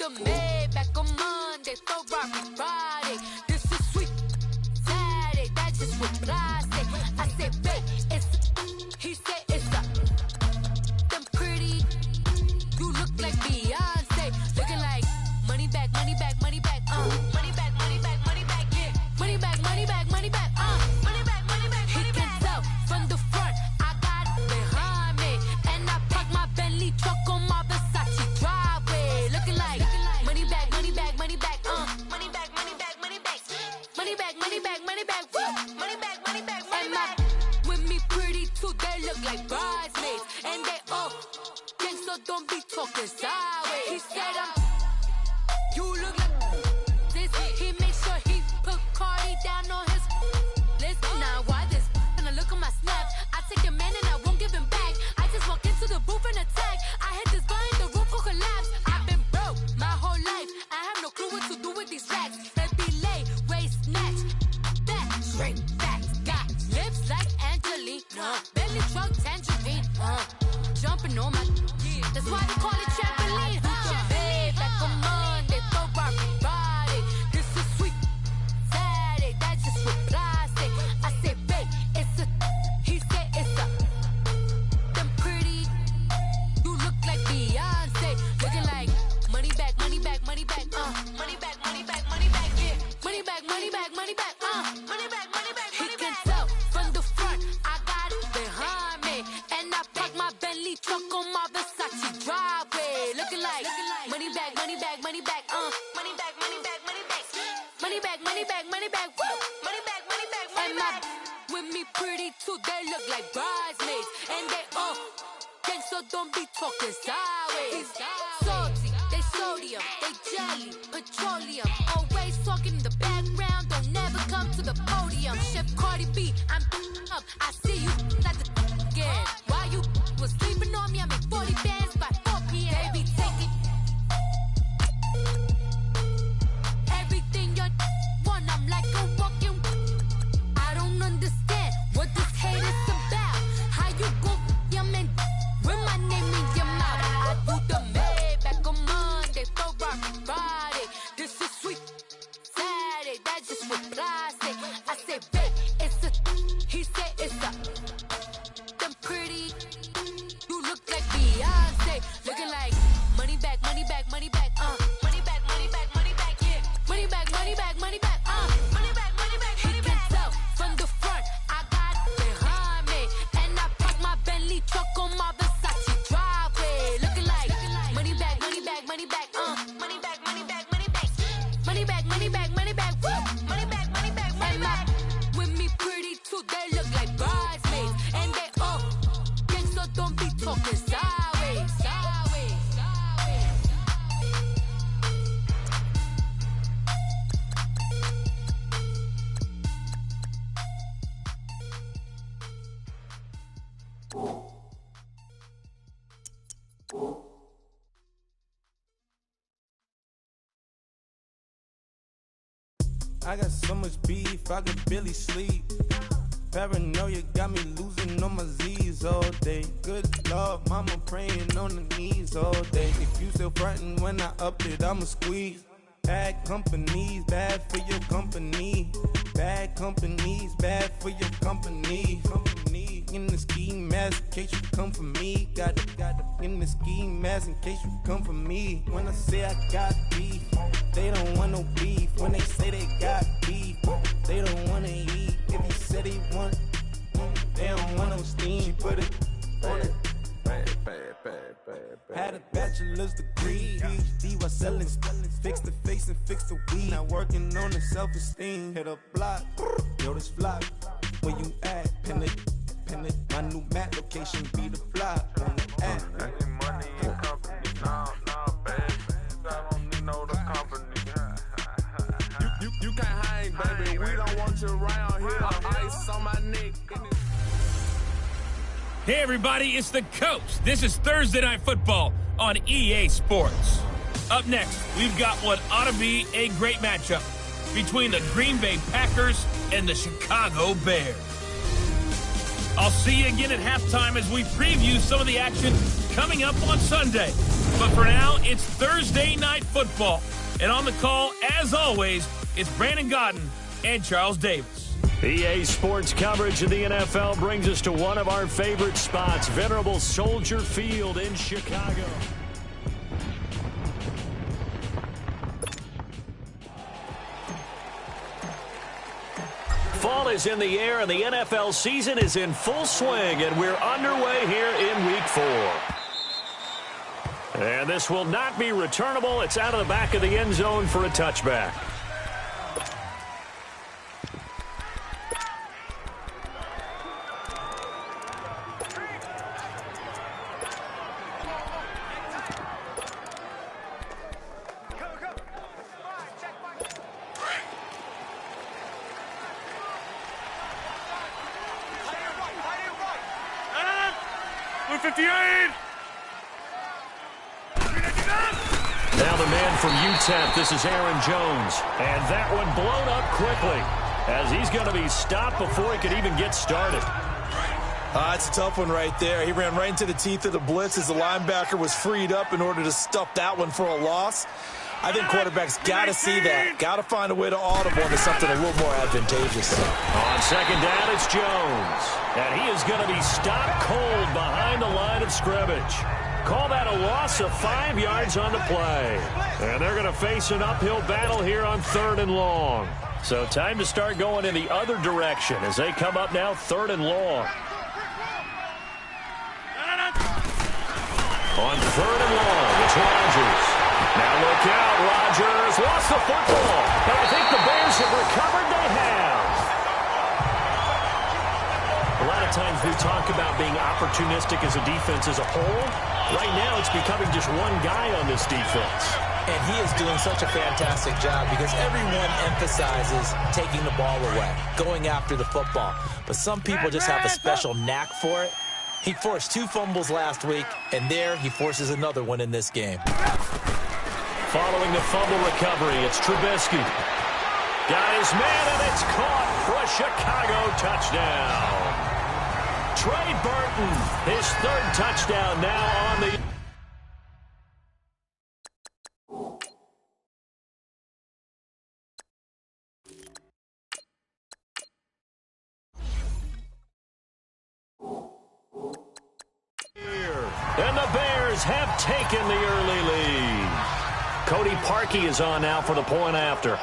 the Maybach on Monday, Ferrari Friday. This is sweet Saturday, that's just what Fly say. I say, babe, it's, he said it's a, them pretty, you look like Beyonce, looking like money back, money back, money back, money back, money back, money back, yeah, money back, money back, money back, money back, money back, he can tell from the front, I got it behind me, and I park my Bentley truck on my Versace driveway, looking like money back, money back, money back, money back, money back, money back, money back, money back, money back, woo, money back, money back, money back, with me pretty too, they look like bridesmaids, and they all think so, don't be talking sideways. He said you look like this. He make sure he put Cardi down on his list. Now why this? When I look at my snaps, I take your man and I won't give him back. I just walk into the booth and attack. I hit this behind the roof will collapse. I've been broke my whole life. I have no clue what to do with these racks. Heavy lay, waist snatch, back, straight back. Got lips like Angelina, belly truck tangerine, jumping on my. That's why they call it trampoline. Back on Monday, Ferrari Friday. This is sweet Saturday. That's just what Fly say. I say, babe, it's a. He said it's a. Them pretty. You look like Beyonce, looking like money back, money back, money back, money back, money back, money back, yeah, money back, money back, money back, money back, money back. He can tell from the front, I got it behind me, and I park my Bentley truck on my Versace driveway, looking like money back, money back, money back, money back, money back, money back, money back, money back, money back, woo, money back, money back, money back. With me pretty too, they look like bridesmaids, and they all think so, don't be talking sideways. Salty, they sodium, they jelly, petroleum, always talking in the background, don't never come to the podium. Chef Cardi B, I'm up, I see you like the again. Why you was sleeping on me? I make 40 bands by 4 p.m. They be taking everything you want. I'm like a walking. I don't understand what this hate is about. How you go, your man, with my name in your mouth? I do the Maybach on Monday, Ferrari Friday. This is sweet Saturday. That's just what Fly say. I say, babe, it's a. He said it's a. Them pretty. You look like Beyonce, looking like money back, money back, money back, money back, money back, money back, yeah, money back, money back, money back, money back, money back, money back. He can tell from the front, I got it behind me, and I park my Bentley truck on my Versace driveway, looking like money back, money back, money back, money back, money back, money back, money back, money back, money back, woo, money back, money back, money back. With me pretty too, they look like bridesmaids, and they all think so, don't be talking sideways, sideways, sideways. I got so much beef, I could barely sleep. Paranoia got me losing on my Z's all day. Good Lord, mama praying on the knees all day. If you still frontin' when I up it, I'ma squeeze. Bad companies, bad for your company. Bad companies, bad for your company. Company in the ski mask in case you come for me. Got it in the ski mask in case you come for me. When I say I got beef, they don't want no beef. When they say they got beef, they don't wanna eat. If you said they want, they don't want no steam. She put it on it. Had a bachelor's degree, PhD while selling, fix the face and fix the weed. Now working on the self-esteem. Hit a block, yo this flock. Where you at? Pin it. My new map location be the flop on the app. Money and company, no, baby. I don't need no the company. You can't hang, baby. We don't want you around here. Ice on my neck. Hey, everybody, it's the Coach. This is Thursday Night Football on EA Sports. Up next, we've got what ought to be a great matchup between the Green Bay Packers and the Chicago Bears. I'll see you again at halftime as we preview some of the action coming up on Sunday. But for now, it's Thursday Night Football. And on the call, as always, it's Brandon Godden and Charles Davis. EA Sports coverage of the NFL brings us to one of our favorite spots, venerable Soldier Field in Chicago. Fall is in the air, and the NFL season is in full swing, and we're underway here in Week 4. And this will not be returnable. It's out of the back of the end zone for a touchback. Now the man from UTEP, this is Aaron Jones. And that one blown up quickly as he's going to be stopped before he could even get started. It's a tough one right there. He ran right into the teeth of the blitz as the linebacker was freed up in order to stuff that one for a loss. I think quarterbacks got to see that. Got to find a way to audible into something a little more advantageous. On second down, it's Jones. And he is going to be stopped cold behind the line of scrimmage. Call that a loss of 5 yards on the play. And they're going to face an uphill battle here on 3rd and long. So time to start going in the other direction as they come up now 3rd and long. On 3rd and long, it's Rodgers. Now look out, Rodgers lost the football. And I think the Bears have recovered. They have. A lot of times we talk about being opportunistic as a defense as a whole. Right now it's becoming just one guy on this defense. And he is doing such a fantastic job because everyone emphasizes taking the ball away, going after the football. But some people just have a special knack for it. He forced 2 fumbles last week, and there he forces another one in this game. Following the fumble recovery, it's Trubisky. Got his man, and it's caught for a Chicago touchdown. Trey Burton, his 3rd touchdown now on the... And the Bears have taken the early lead. Cody Parkey is on now for the point after.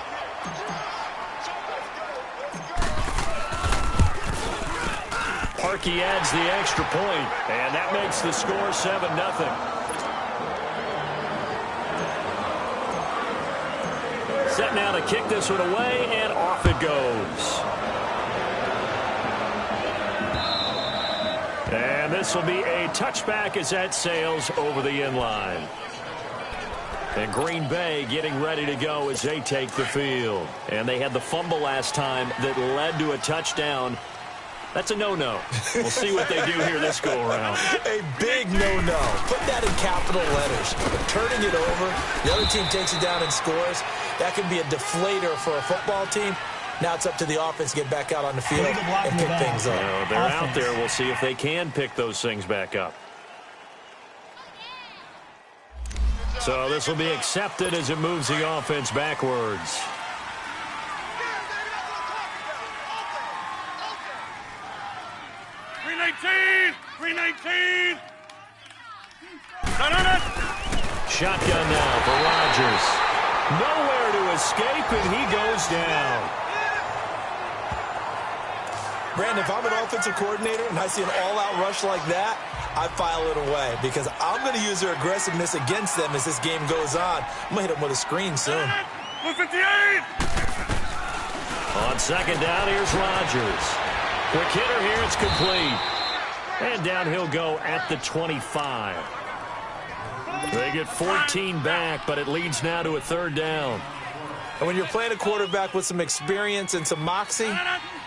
Parkey adds the extra point, and that makes the score 7-0. Set now to kick this one away, and off it goes. And this will be a touchback as that sails over the end line. And Green Bay getting ready to go as they take the field. And they had the fumble last time that led to a touchdown. That's a no-no. We'll see what they do here this go-around. A big no-no. Put that in capital letters. Turning it over, the other team takes it down and scores. That can be a deflator for a football team. Now it's up to the offense to get back out on the field and pick things up. Well, they're out there. We'll see if they can pick those things back up. So this will be accepted as it moves the offense backwards. Shotgun now for Rodgers. Nowhere to escape, and he goes down. Brandon, if I'm an offensive coordinator and I see an all-out rush like that, I file it away because I'm going to use their aggressiveness against them as this game goes on. I'm going to hit them with a screen soon. 58! On second down, here's Rodgers. Quick hitter here, it's complete. And down he'll go at the 25. They get 14 back, but it leads now to a 3rd down. And when you're playing a quarterback with some experience and some moxie,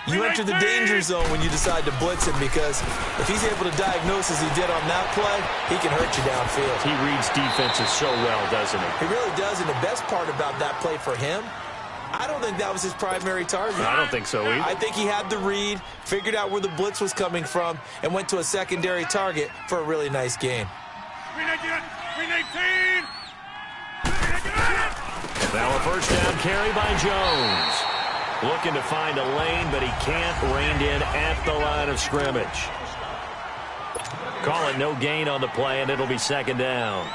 you enter the danger zone when you decide to blitz him because if he's able to diagnose as he did on that play, he can hurt you downfield. He reads defenses so well, doesn't he? He really does, and the best part about that play for him, I don't think that was his primary target. I don't think so either. I think he had the read, figured out where the blitz was coming from, and went to a secondary target for a really nice gain. Now a first down carry by Jones. Looking to find a lane, but he can't. Reined in at the line of scrimmage. Calling no gain on the play, and it'll be second down.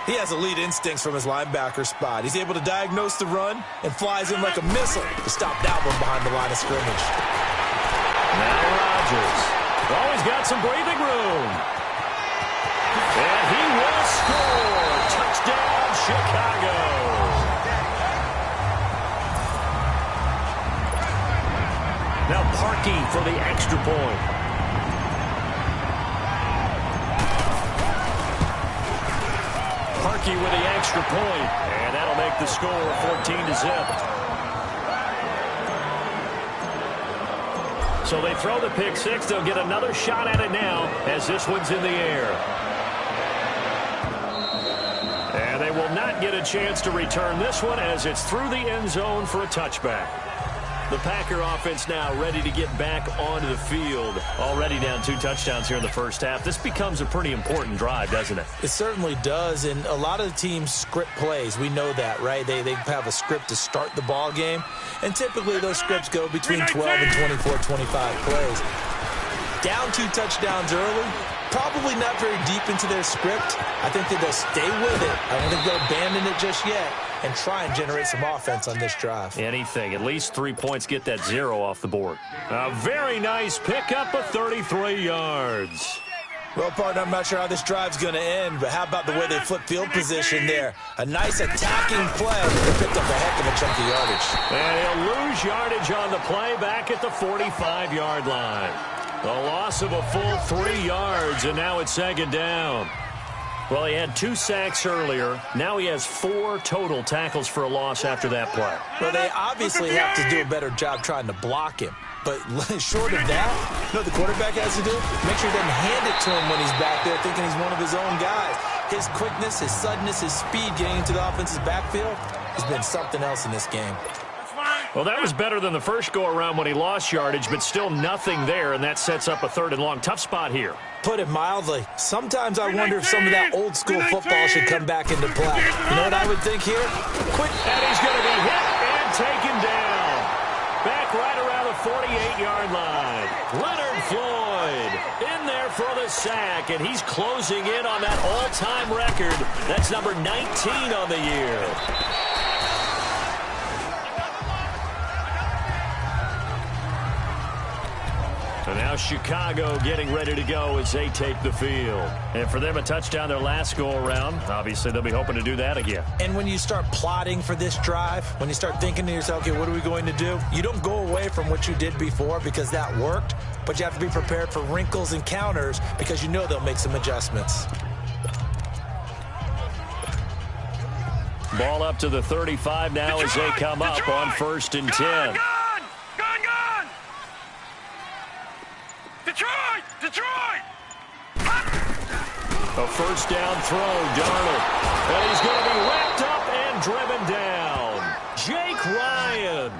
He has elite instincts from his linebacker spot. He's able to diagnose the run and flies in like a missile to stop that one behind the line of scrimmage. Now Rodgers. Always got some breathing room. And he will score. Touchdown, Chicago. Now Parkey for the extra point. Parkey with the extra point, and that'll make the score 14-0. So they throw the pick six. They'll get another shot at it now as this one's in the air. And they will not get a chance to return this one as it's through the end zone for a touchback. The Packer offense now ready to get back onto the field. Already down 2 touchdowns here in the first half. This becomes a pretty important drive, doesn't it? It certainly does, and a lot of the teams script plays. We know that, right? They have a script to start the ball game, and typically those scripts go between 12 and 24, 25 plays. Down 2 touchdowns early, probably not very deep into their script. I think that they'll stay with it. I don't think they'll abandon it just yet and try and generate some offense on this drive. Anything. At least 3 points. Get that 0 off the board. A very nice pickup of 33 yards. Well, partner, I'm not sure how this drive's going to end, but how about the way they flip field position there? A nice attacking play. They picked up a heck of a chunk of yardage. And he'll lose yardage on the play back at the 45-yard line. The loss of a full 3 yards, and now it's second down. Well, he had 2 sacks earlier. Now he has 4 total tackles for a loss after that play. Well, they obviously have to do a better job trying to block him. But short of that, you know what the quarterback has to do? Make sure he doesn't hand it to him when he's back there thinking he's one of his own guys. His quickness, his suddenness, his speed getting into the offense's backfield has been something else in this game. Well, that was better than the first go-around when he lost yardage, but still nothing there, and that sets up a 3rd and long. Tough spot here. Put it mildly, sometimes I wonder if some of that old-school football should come back into play. You know what I would think here? Quick, and he's going to be hit and taken down. Back right around the 48-yard line. Leonard Floyd in there for the sack, and he's closing in on that all-time record. That's number 19 on the year. So now Chicago getting ready to go as they take the field. And for them, a touchdown their last go-around. Obviously, they'll be hoping to do that again. And when you start plotting for this drive, when you start thinking to yourself, okay, what are we going to do? You don't go away from what you did before because that worked, but you have to be prepared for wrinkles and counters because you know they'll make some adjustments. Ball up to the 35 now as they come up on 1st and 10. Detroit! A first down throw, Darnold. And he's going to be wrapped up and driven down. Jake Ryan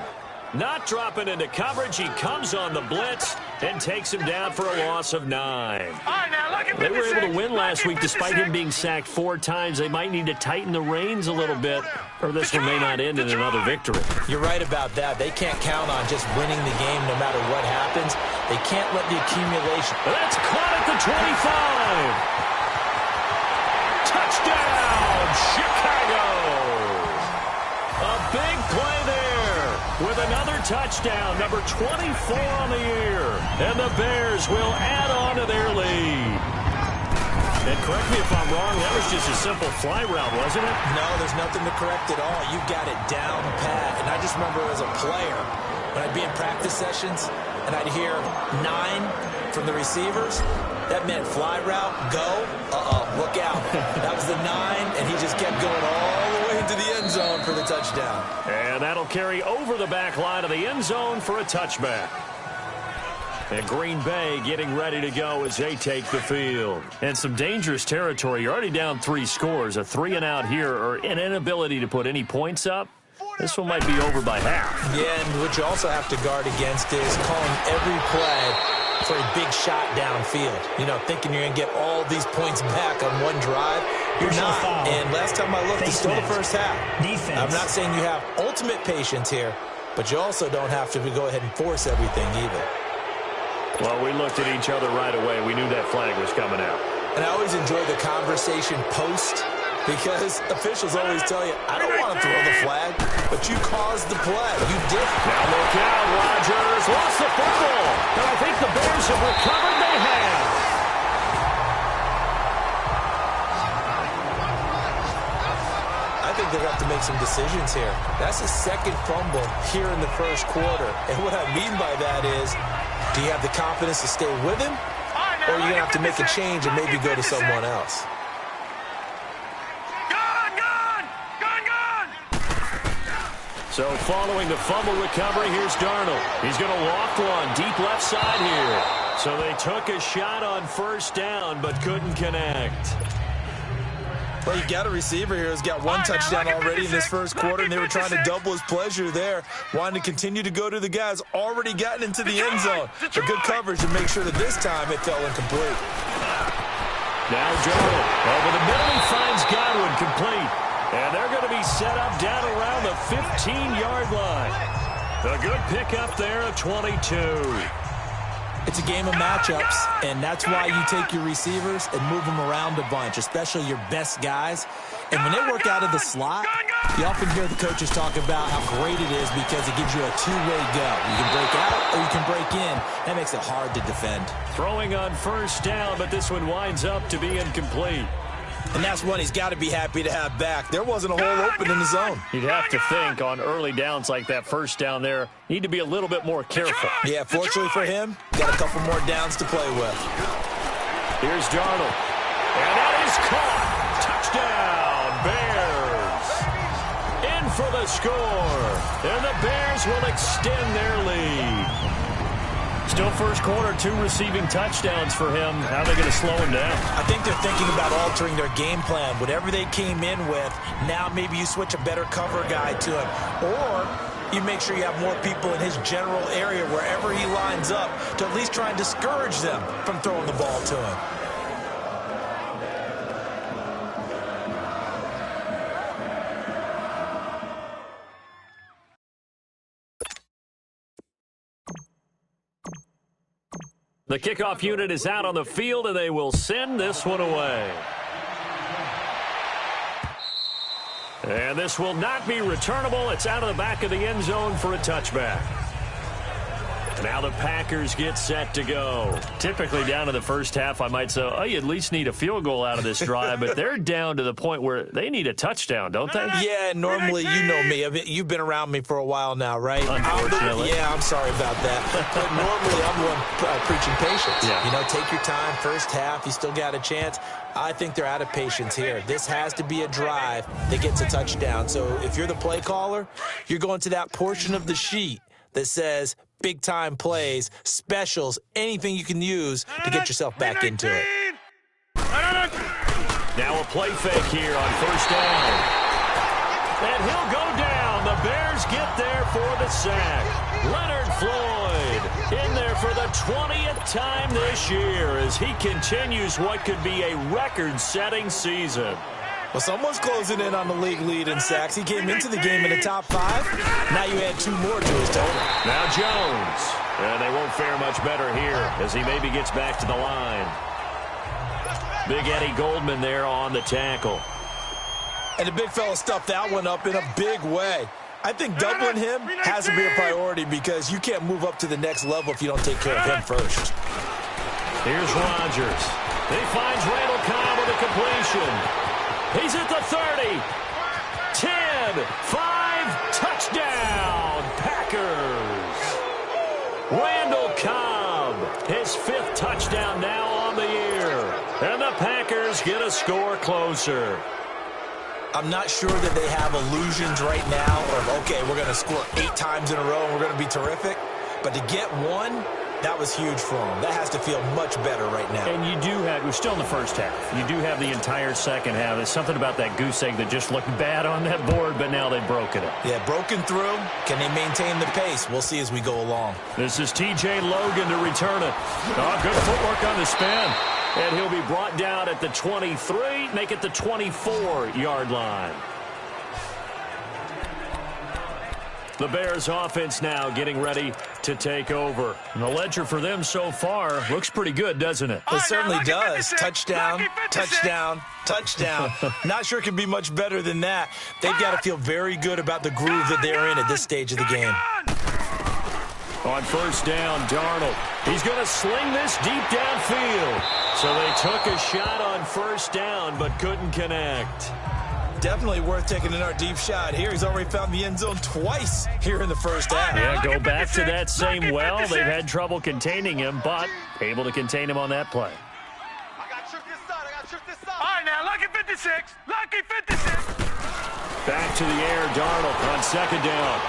not dropping into coverage. He comes on the blitz and takes him down for a loss of 9. They were able to win last week despite him being sacked 4 times. They might need to tighten the reins a little bit, or this one may not end in another victory. You're right about that. They can't count on just winning the game no matter what happens. They can't let the accumulation. That's caught at the 25. Touchdown, Chicago. A big play there with another touchdown, number 24 on the year. And the Bears will add on to their lead. And correct me if I'm wrong, that was just a simple fly route, wasn't it? No, there's nothing to correct at all. You got it down pat. And I just remember as a player, when I'd be in practice sessions and I'd hear 9 from the receivers, that meant fly route, go, look out. That was the 9, and he just kept going all the way into the end zone for the touchdown. And that'll carry over the back line of the end zone for a touchback. And Green Bay getting ready to go as they take the field. And some dangerous territory. You're already down 3 scores. A 3-and-out here, or an inability to put any points up. This one might be over by half. Yeah, and what you also have to guard against is calling every play for a big shot downfield. You know, thinking you're going to get all these points back on one drive. You're not. And last time I looked, it's still the first half. I'm not saying you have ultimate patience here, but you also don't have to go ahead and force everything either. Well, we looked at each other right away. We knew that flag was coming out. And I always enjoy the conversation post, because officials always tell you, I don't want to throw the flag, but you caused the play. You did. Now look out, Rodgers lost the football. And I think the Bears have recovered. They have. I think they're going to have to make some decisions here. That's his second fumble here in the first quarter. And what I mean by that is, do you have the confidence to stay with him, or are you going to have to make a change and maybe go to someone else? So following the fumble recovery, here's Darnold. He's going to walk one deep left side here. So they took a shot on first down but couldn't connect. Well, you got a receiver here who's got one touchdown already in this first quarter, and they were trying to double his pleasure there, wanting to continue to go to the guys already gotten into the end zone. But good coverage to make sure that this time it fell incomplete. Now Darnold over the middle, he finds Godwin complete. And they're going to be set up down around the 15-yard line. A good pickup there at 22. It's a game of matchups, and that's why you take your receivers and move them around a bunch, especially your best guys. And when they work out of the slot, you often hear the coaches talk about how great it is because it gives you a two-way go. You can break out or you can break in. That makes it hard to defend. Throwing on first down, but this one winds up to be incomplete. And that's one he's got to be happy to have back. There wasn't a hole open in the zone. You'd have to think on early downs like that first down there, need to be a little bit more careful. Yeah, fortunately for him, got a couple more downs to play with. Here's Darnold. And that is caught. Touchdown, Bears. In for the score. And the Bears will extend their lead. Still first quarter, 2 receiving touchdowns for him. How are they going to slow him down? I think they're thinking about altering their game plan. Whatever they came in with, now maybe you switch a better cover guy to him. Or you make sure you have more people in his general area wherever he lines up to at least try and discourage them from throwing the ball to him. The kickoff unit is out on the field, and they will send this one away. And this will not be returnable. It's out of the back of the end zone for a touchback. Now the Packers get set to go. Typically down to the first half, I might say, oh, you at least need a field goal out of this drive, but they're down to the point where they need a touchdown, don't they? Yeah, normally, you know me. You've been around me for a while now, right? Unfortunately. Yeah, I'm sorry about that. But normally, I'm the one preaching patience. Yeah. You know, take your time, first half, you still got a chance. I think they're out of patience here. This has to be a drive that gets a touchdown. So if you're the play caller, you're going to that portion of the sheet that says big-time plays, specials, anything you can use to get yourself back into it. Now a play fake here on first down. And he'll go down. The Bears get there for the sack. Leonard Floyd in there for the 20th time this year as he continues what could be a record-setting season. Well, someone's closing in on the league lead in sacks. He came into the game in the top 5. Now you add 2 more to his total. Now Jones. And they won't fare much better here as he maybe gets back to the line. Big Eddie Goldman there on the tackle. And the big fella stuffed that one up in a big way. I think doubling him has to be a priority because you can't move up to the next level if you don't take care of him first. Here's Rodgers. He finds Randall Cobb with a completion. He's at the 30, 10, 5, touchdown, Packers. Randall Cobb, his 5th touchdown now on the year. And the Packers get a score closer. I'm not sure that they have illusions right now of, okay, we're going to score 8 times in a row and we're going to be terrific. But to get one That was huge for him. That has to feel much better right now. And you do have, we're still in the first half. You do have the entire second half. There's something about that goose egg that just looked bad on that board, but now they've broken it. Yeah, broken through. Can they maintain the pace? We'll see as we go along. This is TJ Logan to return it. Oh, good footwork on the spin. And he'll be brought down at the 23, make it the 24-yard line. The Bears offense now getting ready to take over. And the ledger for them so far looks pretty good, doesn't it? It certainly does. Touchdown, touchdown, touchdown. Not sure it can be much better than that. They've got to feel very good about the groove that they're in at this stage of the game. On first down, Darnold. He's going to sling this deep downfield. So they took a shot on first down but couldn't connect. Definitely worth taking in our deep shot here. He's already found the end zone twice here in the first half. Yeah, go back to that same well. They've had trouble containing him, but able to contain him on that play. I got to trick this side. I got to trick this side. All right, now, lucky 56. Lucky 56. Back to the air, Darnold on second down.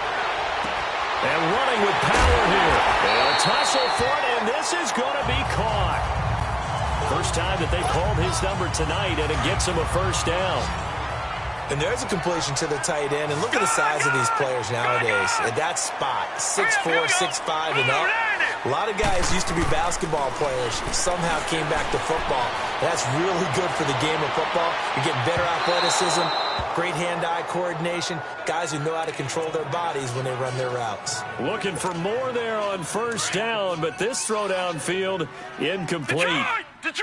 And running with power here. They'll tussle for it, and this is going to be caught. First time that they called his number tonight, and it gets him a first down. And there's a completion to the tight end. And look at the size of these players nowadays. At that spot, 6'4", 6'5", and up. A lot of guys used to be basketball players, somehow came back to football. That's really good for the game of football. You're getting better athleticism, great hand-eye coordination, guys who know how to control their bodies when they run their routes. Looking for more there on first down, but this throw downfield incomplete.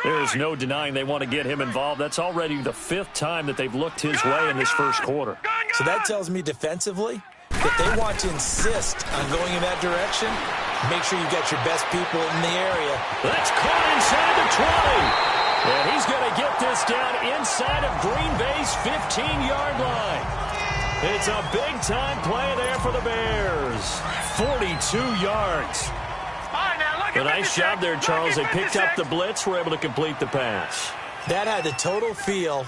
There's no denying they want to get him involved. That's already the 5th time that they've looked his way in this first quarter. So that tells me defensively that they want to insist on going in that direction. Make sure you got your best people in the area. That's caught inside the 20. And he's going to get this down inside of Green Bay's 15-yard line. It's a big-time play there for the Bears. 42 yards. A nice job there, Charles. They picked up the blitz, were able to complete the pass. That had the total feel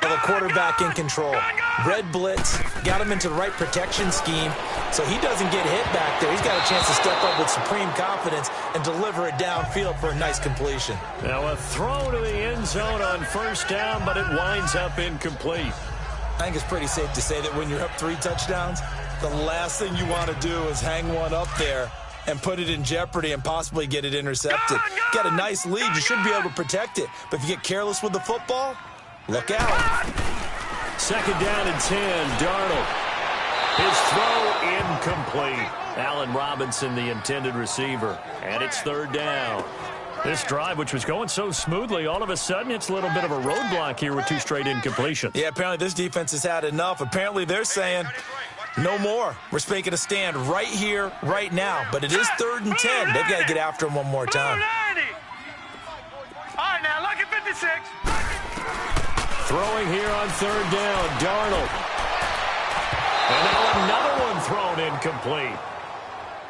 of a quarterback in control. Red blitz, got him into the right protection scheme, so he doesn't get hit back there. He's got a chance to step up with supreme confidence and deliver it downfield for a nice completion. Now a throw to the end zone on first down, but it winds up incomplete. I think it's pretty safe to say that when you're up 3 touchdowns, the last thing you want to do is hang one up there and put it in jeopardy and possibly get it intercepted. Got a nice lead. You should be able to protect it. But if you get careless with the football, look out. Second down and 10, Darnold. His throw incomplete. Allen Robinson, the intended receiver. And it's third down. This drive, which was going so smoothly, all of a sudden it's a little bit of a roadblock here with 2 straight incompletions. Yeah, apparently this defense has had enough. Apparently they're saying no more. We're making a stand right here, right now. But it is 3rd and 10. They've got to get after him one more time. All right, now, lucky 56. Throwing here on third down, Darnold. And now another one thrown incomplete.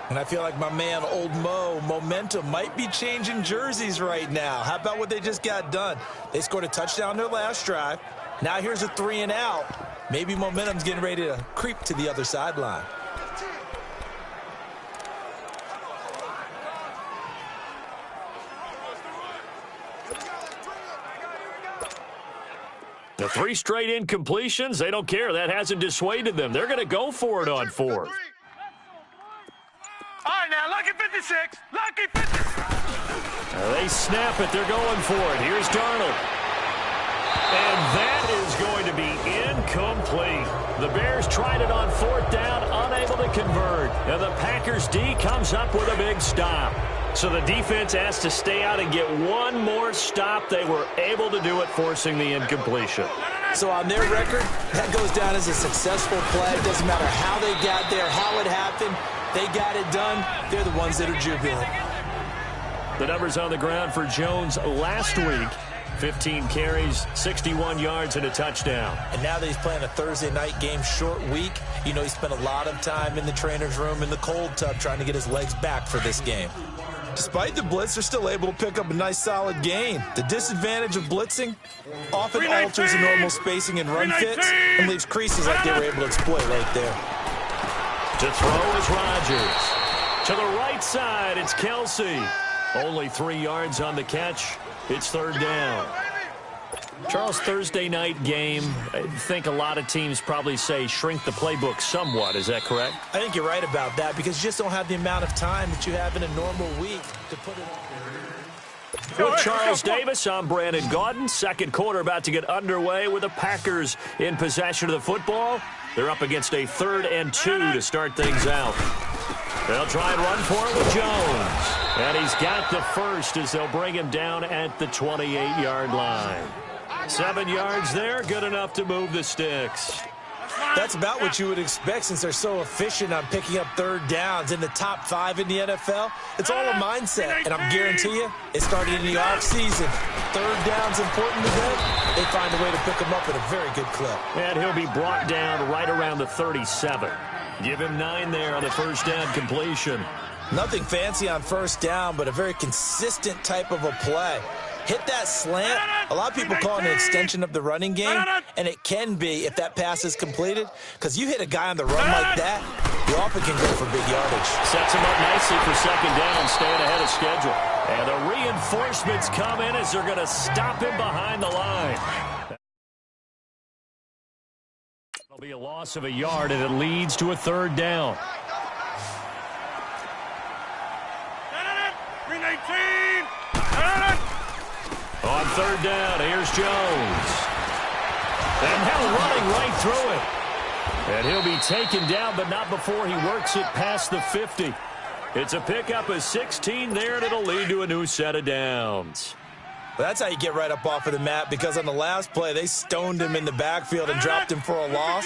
And I feel like my man, Old Mo, momentum might be changing jerseys right now. How about what they just got done? They scored a touchdown their last drive. Now here's a 3 and out. Maybe momentum's getting ready to creep to the other sideline. The 3 straight incompletions, they don't care. That hasn't dissuaded them. They're going to go for it on 4th. All right, now, lucky 56. Lucky 56. They snap it. They're going for it. Here's Darnold. And that is going to be incomplete. The Bears tried it on 4th down, unable to convert. And the Packers D comes up with a big stop. So the defense has to stay out and get one more stop. They were able to do it, forcing the incompletion. So on their record, that goes down as a successful play. It doesn't matter how they got there, how it happened. They got it done. They're the ones that are jubilant. The numbers on the ground for Jones last week. 15 carries, 61 yards, and a touchdown. And now that he's playing a Thursday night game, short week, you know he spent a lot of time in the trainer's room, in the cold tub, trying to get his legs back for this game. Despite the blitz, they're still able to pick up a nice, solid gain. The disadvantage of blitzing often alters the normal spacing and run fits and leaves creases like they were able to exploit right there. To throw is Rodgers. To the right side, it's Kelsey. Only 3 yards on the catch. It's third down. Charles, Thursday night game, I think a lot of teams probably say shrink the playbook somewhat. Is that correct? I think you're right about that because you just don't have the amount of time that you have in a normal week to put it on. With Charles Davis, I'm Brandon Gaudin. Second quarter about to get underway with the Packers in possession of the football. They're up against a 3rd and 2 to start things out. They'll try and run for it with Jones. And he's got the first as they'll bring him down at the 28-yard line. 7 yards there, good enough to move the sticks. That's about what you would expect since they're so efficient on picking up 3rd downs in the top 5 in the NFL. It's all a mindset, and I'm guarantee you, it started in the offseason. 3rd down's important to them. They find a way to pick them up at a very good clip. And he'll be brought down right around the 37. Give him 9 there on the first down completion. Nothing fancy on first down, but a very consistent type of a play. Hit that slant. A lot of people call it an extension of the running game, and it can be if that pass is completed, because you hit a guy on the run like that, you often can go for big yardage. Sets him up nicely for second down, staying ahead of schedule. And the reinforcements come in as they're going to stop him behind the line. It'll be a loss of a yard, and it leads to a 3rd down. 319. On 3rd down, here's Jones. And now running right through it. And he'll be taken down, but not before he works it past the 50. It's a pickup of 16 there, and it'll lead to a new set of downs. Well, that's how you get right up off of the mat, because on the last play, they stoned him in the backfield and dropped him for a loss.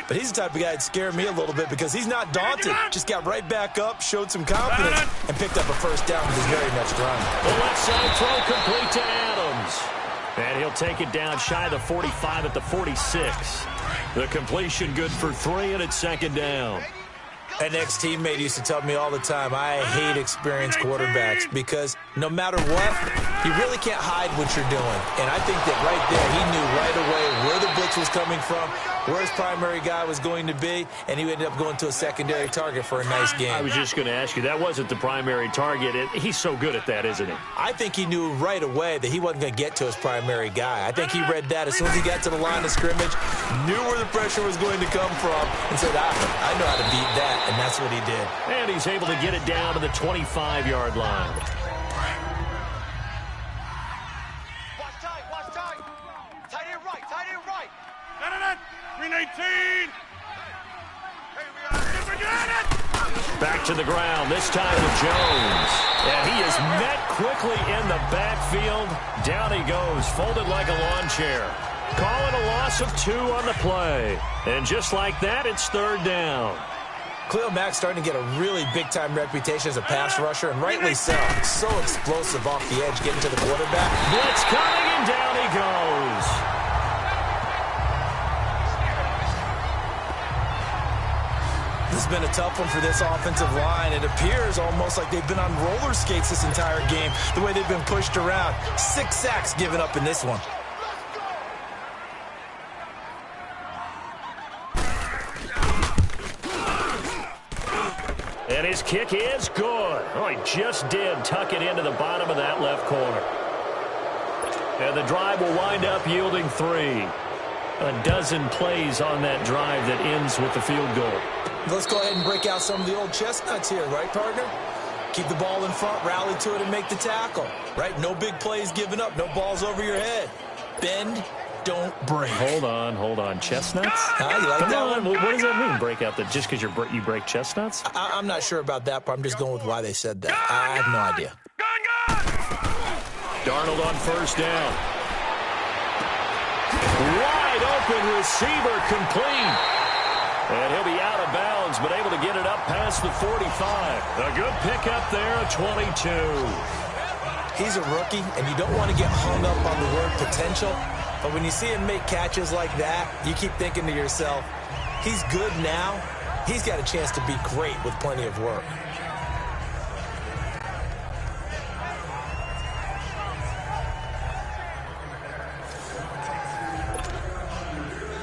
But he's the type of guy that scared me a little bit because he's not daunted. Just got right back up, showed some confidence, and picked up a first down with his very next run. The left side throw complete to Adams. And he'll take it down shy of the 45 at the 46. The completion good for 3, and it's second down. An ex-teammate used to tell me all the time, I hate experienced quarterbacks because no matter what, you really can't hide what you're doing. And I think that right there, he knew right away where the blitz was coming from, where his primary guy was going to be, and he ended up going to a secondary target for a nice game. I was just going to ask you, that wasn't the primary target. He's so good at that, isn't he? I think he knew right away that he wasn't going to get to his primary guy. I think he read that as soon as he got to the line of scrimmage, knew where the pressure was going to come from, and said, I know how to beat that. And that's what he did. And he's able to get it down to the 25-yard line. Watch tight. Tight end right. 319. Hey, we got it. Back to the ground, this time with Jones. And he is met quickly in the backfield. Down he goes, folded like a lawn chair. Call it a loss of 2 on the play. And just like that, it's 3rd down. Khalil Mack's starting to get a really big-time reputation as a pass rusher, and rightly so. So explosive off the edge, getting to the quarterback. Blitz coming, and down he goes. This has been a tough one for this offensive line. It appears almost like they've been on roller skates this entire game, the way they've been pushed around. 6 sacks given up in this one. And his kick is good. Oh, he just did tuck it into the bottom of that left corner. And the drive will wind up yielding 3. A dozen plays on that drive that ends with the field goal. Let's go ahead and break out some of the old chestnuts here, right, partner? Keep the ball in front, rally to it, and make the tackle, right? No big plays given up, no balls over your head. Bend, don't break. Hold on. Chestnuts? You like Come that on. one? What does that mean, break out? Just because you break chestnuts? I'm not sure about that, but I'm just going with why they said that. I have no idea. Darnold on first down. Wide open receiver complete. And he'll be out of bounds, but able to get it up past the 45. A good pickup there, a 22. He's a rookie, and you don't want to get hung up on the word potential. But when you see him make catches like that, you keep thinking to yourself, he's good now. He's got a chance to be great with plenty of work.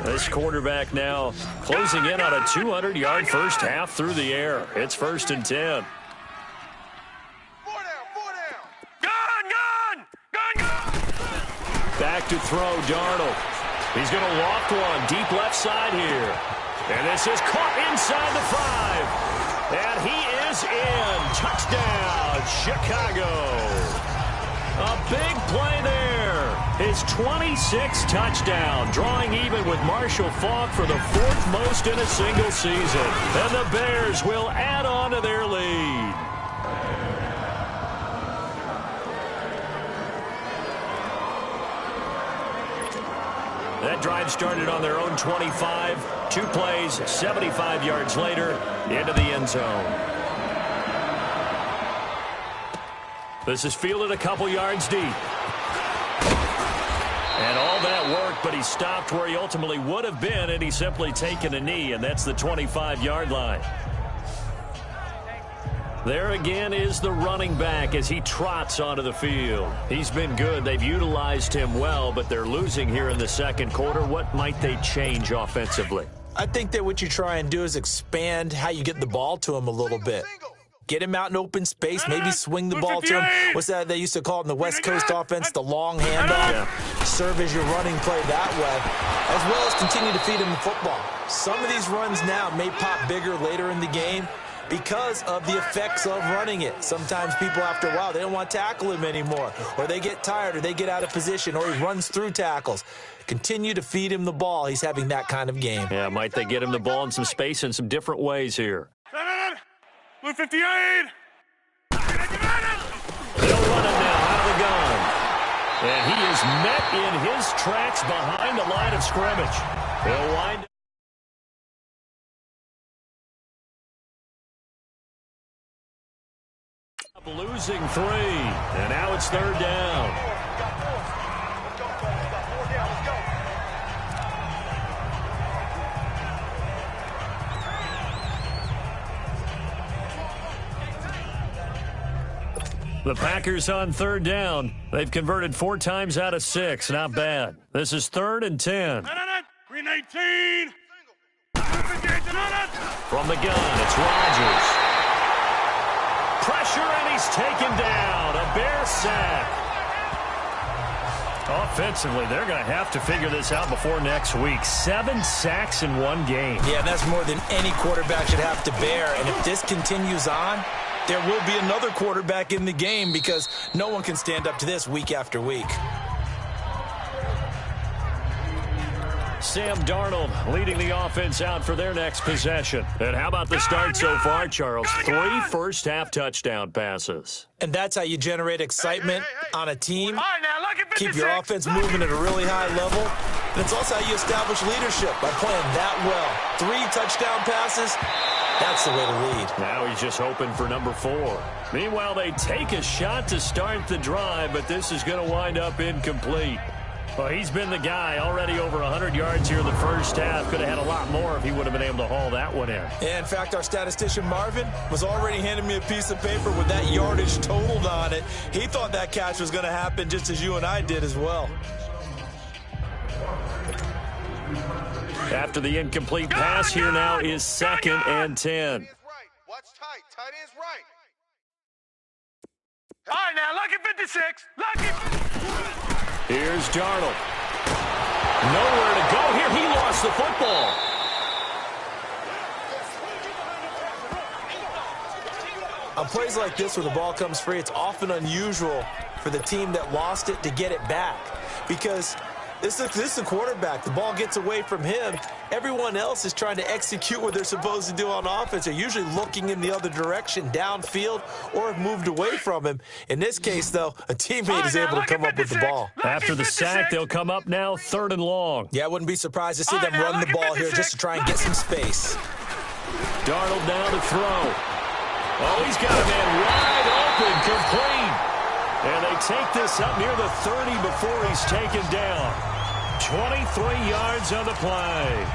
This quarterback now closing in on a 200-yard first half through the air. It's 1st and 10. back to throw, Darnold. He's going to loft one deep left side here. And this is caught inside the 5. And he is in. Touchdown, Chicago. A big play there. His 26th touchdown, drawing even with Marshall Faulk for the 4th most in a single season. And the Bears will add on to their lead. That drive started on their own 25. 2 plays, 75 yards later, into the end zone. This is fielded a couple yards deep. And all that work, but he stopped where he ultimately would have been, and he's simply taken a knee, and that's the 25-yard line. There again is the running back as he trots onto the field. He's been good. They've utilized him well, but they're losing here in the second quarter. What might they change offensively? I think that what you try and do is expand how you get the ball to him a little bit. Get him out in open space, maybe swing the ball to him. What's that they used to call it in the West Coast offense, the long handoff? Yeah. Serve as your running play that way, as well as continue to feed him the football. Some of these runs now may pop bigger later in the game because of the effects of running it. Sometimes people, after a while, they don't want to tackle him anymore, or they get tired, or they get out of position, or he runs through tackles. Continue to feed him the ball. He's having that kind of game. Yeah, might they get him the ball in some space in some different ways here. Blue 58. They'll run it now out of the gun. And he is met in his tracks behind the line of scrimmage. He'll wind up losing 3. And now it's 3rd down. The Packers on 3rd down. They've converted 4 times out of 6. Not bad. This is 3rd and 10. 319. From the gun, it's Rodgers. Pressure, and he's taken down. A Bear sack. Offensively, they're going to have to figure this out before next week. 7 sacks in 1 game. Yeah, that's more than any quarterback should have to bear. And if this continues on, there will be another quarterback in the game because no one can stand up to this week after week. Sam Darnold leading the offense out for their next possession. And how about the start so far, Charles? 3 first-half touchdown passes. And that's how you generate excitement on a team. Keep your offense moving at a really high level. And it's also how you establish leadership by playing that well. 3 touchdown passes. That's the way to lead. Now he's just hoping for number 4. Meanwhile, they take a shot to start the drive, but this is going to wind up incomplete. Well, he's been the guy already over 100 yards here in the first half. Could have had a lot more if he would have been able to haul that one in. Yeah, in fact, our statistician Marvin was already handing me a piece of paper with that yardage totaled on it. He thought that catch was going to happen just as you and I did as well. After the incomplete pass, here now is 2nd and 10. Watch tight. Tight end's right. All right, now, lucky 56. Lucky. Here's Darnold. Nowhere to go here. He lost the football. On plays like this where the ball comes free, it's often unusual for the team that lost it to get it back because this is a quarterback. The ball gets away from him. Everyone else is trying to execute what they're supposed to do on offense. They're usually looking in the other direction, downfield, or have moved away from him. In this case, though, a teammate is able to come up with the ball. After the sack, they'll come up now 3rd and long. Yeah, I wouldn't be surprised to see them run the ball here just to try and get some space. Darnold down to throw. Oh, he's got a man wide open, complete. And they take this up near the 30 before he's taken down. 23 yards on the play.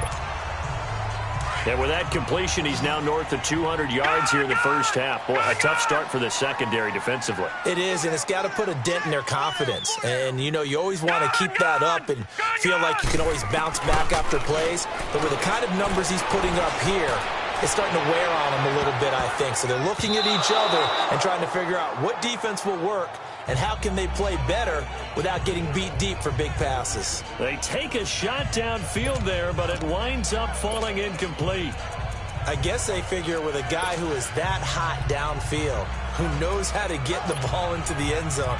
And with that completion, he's now north of 200 yards here in the first half. Boy, a tough start for the secondary defensively. It is, and it's got to put a dent in their confidence. And, you know, you always want to keep that up and feel like you can always bounce back after plays. But with the kind of numbers he's putting up here, is starting to wear on them a little bit, I think. So they're looking at each other and trying to figure out what defense will work and how can they play better without getting beat deep for big passes. They take a shot downfield there, but it winds up falling incomplete. I guess they figure with a guy who is that hot downfield, who knows how to get the ball into the end zone,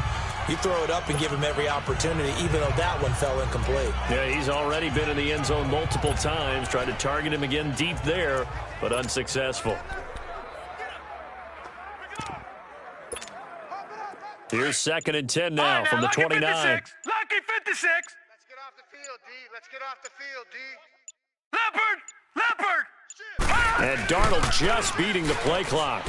you throw it up and give him every opportunity, even though that one fell incomplete. Yeah, he's already been in the end zone multiple times, tried to target him again deep there, but unsuccessful. Here's 2nd and 10 now from the 29. Lucky 56. Let's get off the field, D. Let's get off the field, D. Leopard! And Darnold just beating the play clock.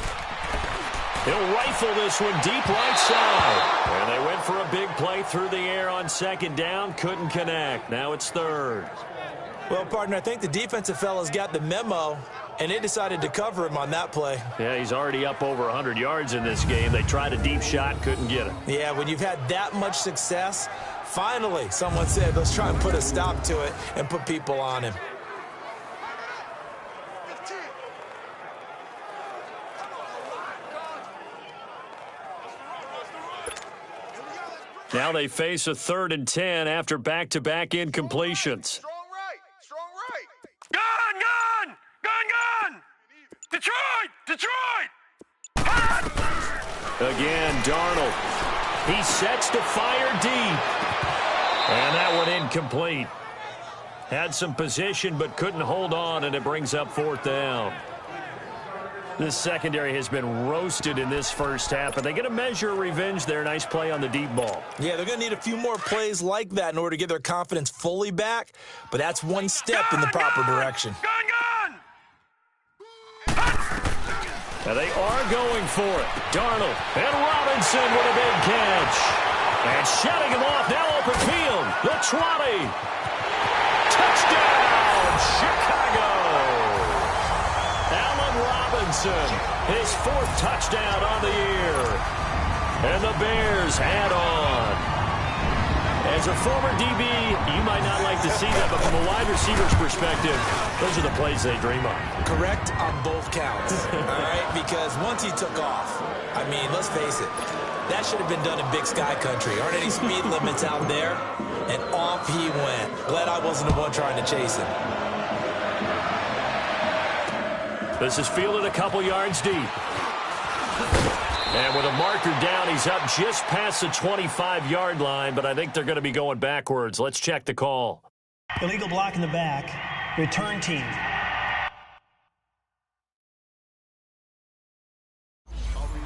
He'll rifle this one deep right side. And they went for a big play through the air on 2nd down. Couldn't connect. Now it's 3rd. Well, partner, I think the defensive fellas got the memo, and they decided to cover him on that play. Yeah, he's already up over 100 yards in this game. They tried a deep shot, couldn't get it. Yeah, when you've had that much success, finally someone said, let's try and put a stop to it and put people on him. Now they face a 3rd and 10 after back-to-back incompletions. Strong right. Gun! Detroit! Again, Darnold. He sets to fire deep. And that one incomplete. Had some position but couldn't hold on, and it brings up 4th down. This secondary has been roasted in this first half. Are they going to measure revenge there? Nice play on the deep ball. Yeah, they're going to need a few more plays like that in order to get their confidence fully back, but that's one step in the proper direction. Gun! Now they are going for it. Darnold and Robinson with a big catch. And shutting him off, now open field. The 20. Touchdown, Chicago. Robinson, his 4th touchdown on the year. And the Bears add on. As a former DB, you might not like to see that, but from a wide receiver's perspective, those are the plays they dream of. Correct on both counts, all right? Because once he took off, I mean, let's face it, that should have been done in Big Sky Country. Aren't any speed limits out there? And off he went. Glad I wasn't the one trying to chase him. This is fielded a couple yards deep. And with a marker down, he's up just past the 25-yard line, but I think they're going to be going backwards. Let's check the call. Illegal block in the back. Return team.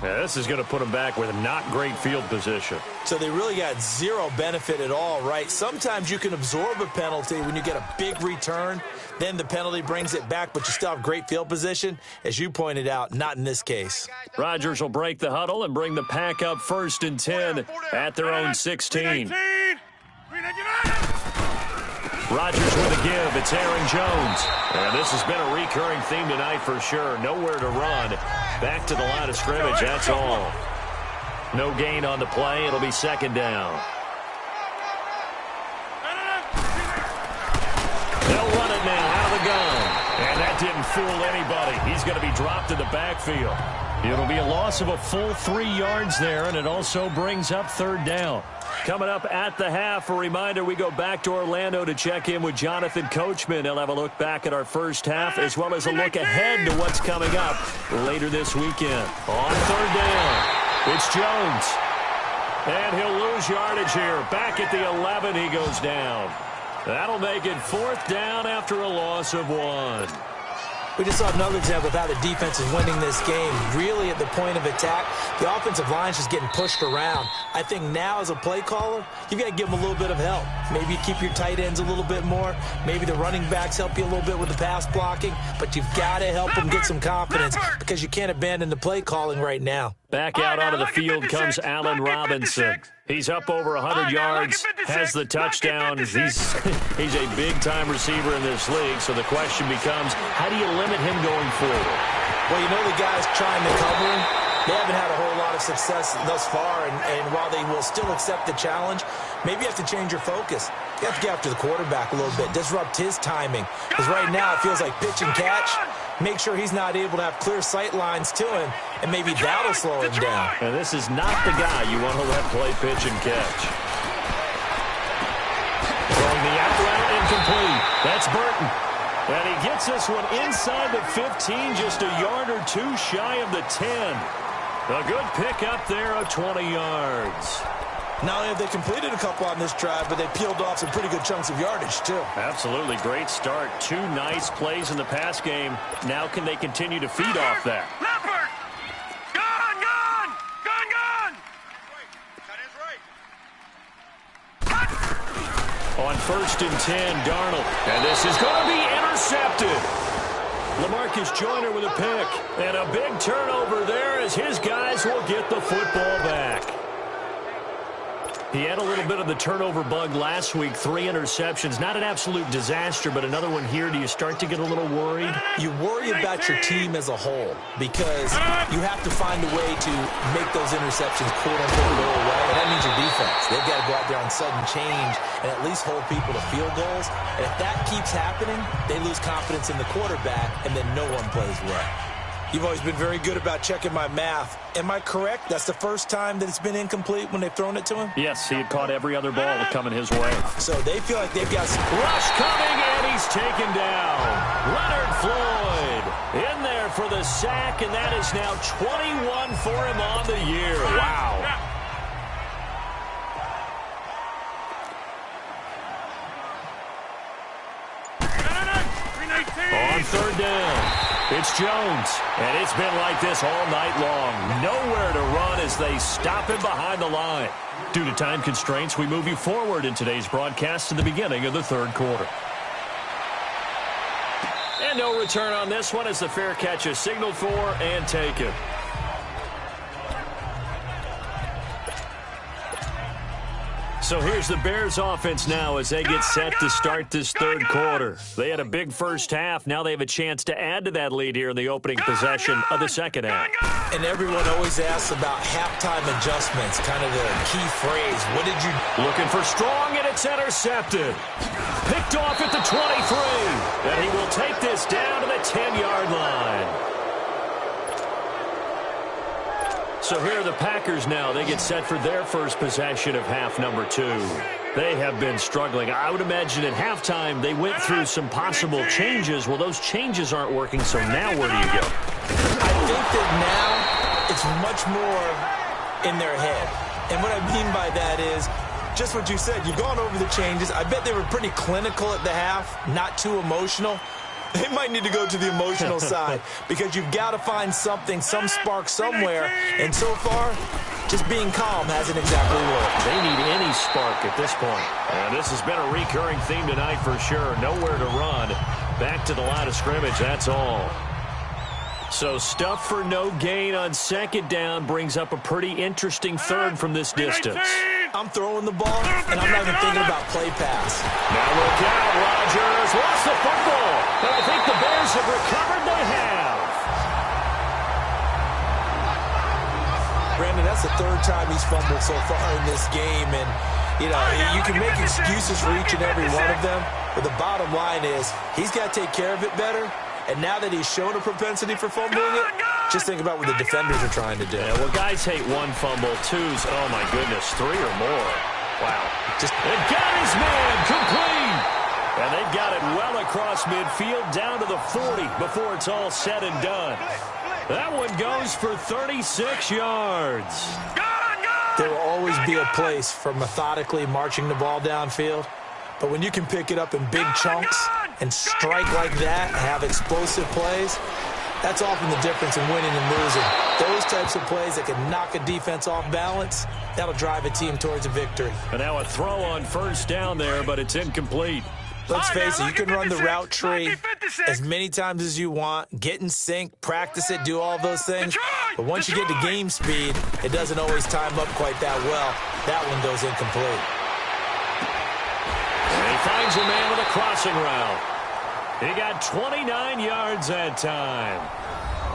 Yeah, this is going to put them back with not great field position. So they really got zero benefit at all, right? Sometimes you can absorb a penalty when you get a big return. Then the penalty brings it back, but you still have great field position. As you pointed out, not in this case. Rodgers will break the huddle and bring the pack up 1st and 10 at their own 16. Rodgers with a give. It's Aaron Jones. And this has been a recurring theme tonight for sure. Nowhere to run. Back to the line of scrimmage, that's all. No gain on the play. It'll be 2nd down. They'll run it now out of the gun. And that didn't fool anybody. He's going to be dropped in the backfield. It'll be a loss of a full 3 yards there, and it also brings up 3rd down. Coming up at the half, a reminder, we go back to Orlando to check in with Jonathan Coachman. He'll have a look back at our first half as well as a look ahead to what's coming up later this weekend. On 3rd down, it's Jones. And he'll lose yardage here. Back at the 11, he goes down. That'll make it 4th down after a loss of 1. We just saw another example of how the defense is winning this game. Really at the point of attack, the offensive line's just getting pushed around. I think now as a play caller, you've got to give them a little bit of help. Maybe you keep your tight ends a little bit more. Maybe the running backs help you a little bit with the pass blocking. But you've got to help them get some confidence because you can't abandon the play calling right now. Back out onto the field comes Allen Robinson. He's up over 100 yards, has the touchdown. He's a big-time receiver in this league, so the question becomes, how do you limit him going forward? Well, you know the guys trying to cover him, they haven't had a whole lot of success thus far, and while they will still accept the challenge, maybe you have to change your focus. You have to get after the quarterback a little bit, disrupt his timing, because right now it feels like pitch and catch. make sure he's not able to have clear sight lines to him, and maybe that'll slow him down. And this is not the guy you want to let play pitch and catch. Throwing the out route incomplete. That's Burton. And he gets this one inside the 15, just a yard or two shy of the 10. A good pickup there of 20 yards. Not only have they completed a couple on this drive, but they peeled off some pretty good chunks of yardage, too. Absolutely great start. 2 nice plays in the pass game. Now can they continue to feed off that? Leopard! Gun! Gun! Gun! Gun! Tight end's right. On 1st and 10, Darnold. And this is going to be intercepted. LaMarcus Joyner with a pick. And a big turnover there as his guys will get the football back. He had a little bit of the turnover bug last week, 3 interceptions. Not an absolute disaster, but another one here. Do you start to get a little worried? You worry about your team as a whole because you have to find a way to make those interceptions quote-unquote go away, and that means your defense. They've got to go out there on sudden change and at least hold people to field goals. And if that keeps happening, they lose confidence in the quarterback, and then no one plays well. You've always been very good about checking my math. Am I correct? That's the first time that it's been incomplete when they've thrown it to him? Yes, he had caught every other ball coming his way. So they feel like they've got some... Rush coming, and he's taken down. Leonard Floyd in there for the sack, and that is now 21 for him on the year. Wow. On 3rd down. It's Jones, and it's been like this all night long. Nowhere to run as they stop him behind the line. Due to time constraints, we move you forward in today's broadcast to the beginning of the 3rd quarter. And no return on this one as the fair catch is signaled for and taken. So here's the Bears offense now as they get set to start this 3rd quarter. They had a big first half. Now they have a chance to add to that lead here in the opening possession of the 2nd half. And everyone always asks about halftime adjustments, kind of the key phrase. What did you... Looking for Strong, and it's intercepted. Picked off at the 23. And he will take this down to the 10-yard line. So here are the Packers now. They get set for their first possession of half number 2. They have been struggling. I would imagine at halftime they went through some possible changes. Well, those changes aren't working, so now where do you go? I think that now it's much more in their head. And what I mean by that is just what you said. You've gone over the changes. I bet they were pretty clinical at the half, not too emotional. They might need to go to the emotional side because you've got to find something, some spark somewhere. And so far, just being calm hasn't exactly worked. They need any spark at this point. And this has been a recurring theme tonight for sure. Nowhere to run. Back to the line of scrimmage, that's all. So stuff for no gain on 2nd down brings up a pretty interesting 3rd from this distance. I'm throwing the ball, and I'm not even thinking about play pass. Now look out, Rodgers lost the football. And I think the Bears have recovered. They have. Brandon, that's the 3rd time he's fumbled so far in this game. And, you know, you can make excuses for each and every one of them. But the bottom line is he's got to take care of it better. And now that he's shown a propensity for fumbling it, just think about what the defenders are trying to do. Yeah, well, guys hate 1 fumble, 2's, oh my goodness, 3 or more. Wow. They've got his man complete. And they've got it well across midfield down to the 40 before it's all said and done. That one goes for 36 yards. There will always be a place for methodically marching the ball downfield. But when you can pick it up in big chunks and strike like that and have explosive plays, that's often the difference in winning and losing. Those types of plays that can knock a defense off balance, that'll drive a team towards a victory. And now a throw on 1st down there, but it's incomplete. Let's face it, you can run the route tree as many times as you want, get in sync, practice it, do all those things. But once you get to game speed, it doesn't always time up quite that well. That one goes incomplete. And he finds a man with a crossing route. He got 29 yards that time.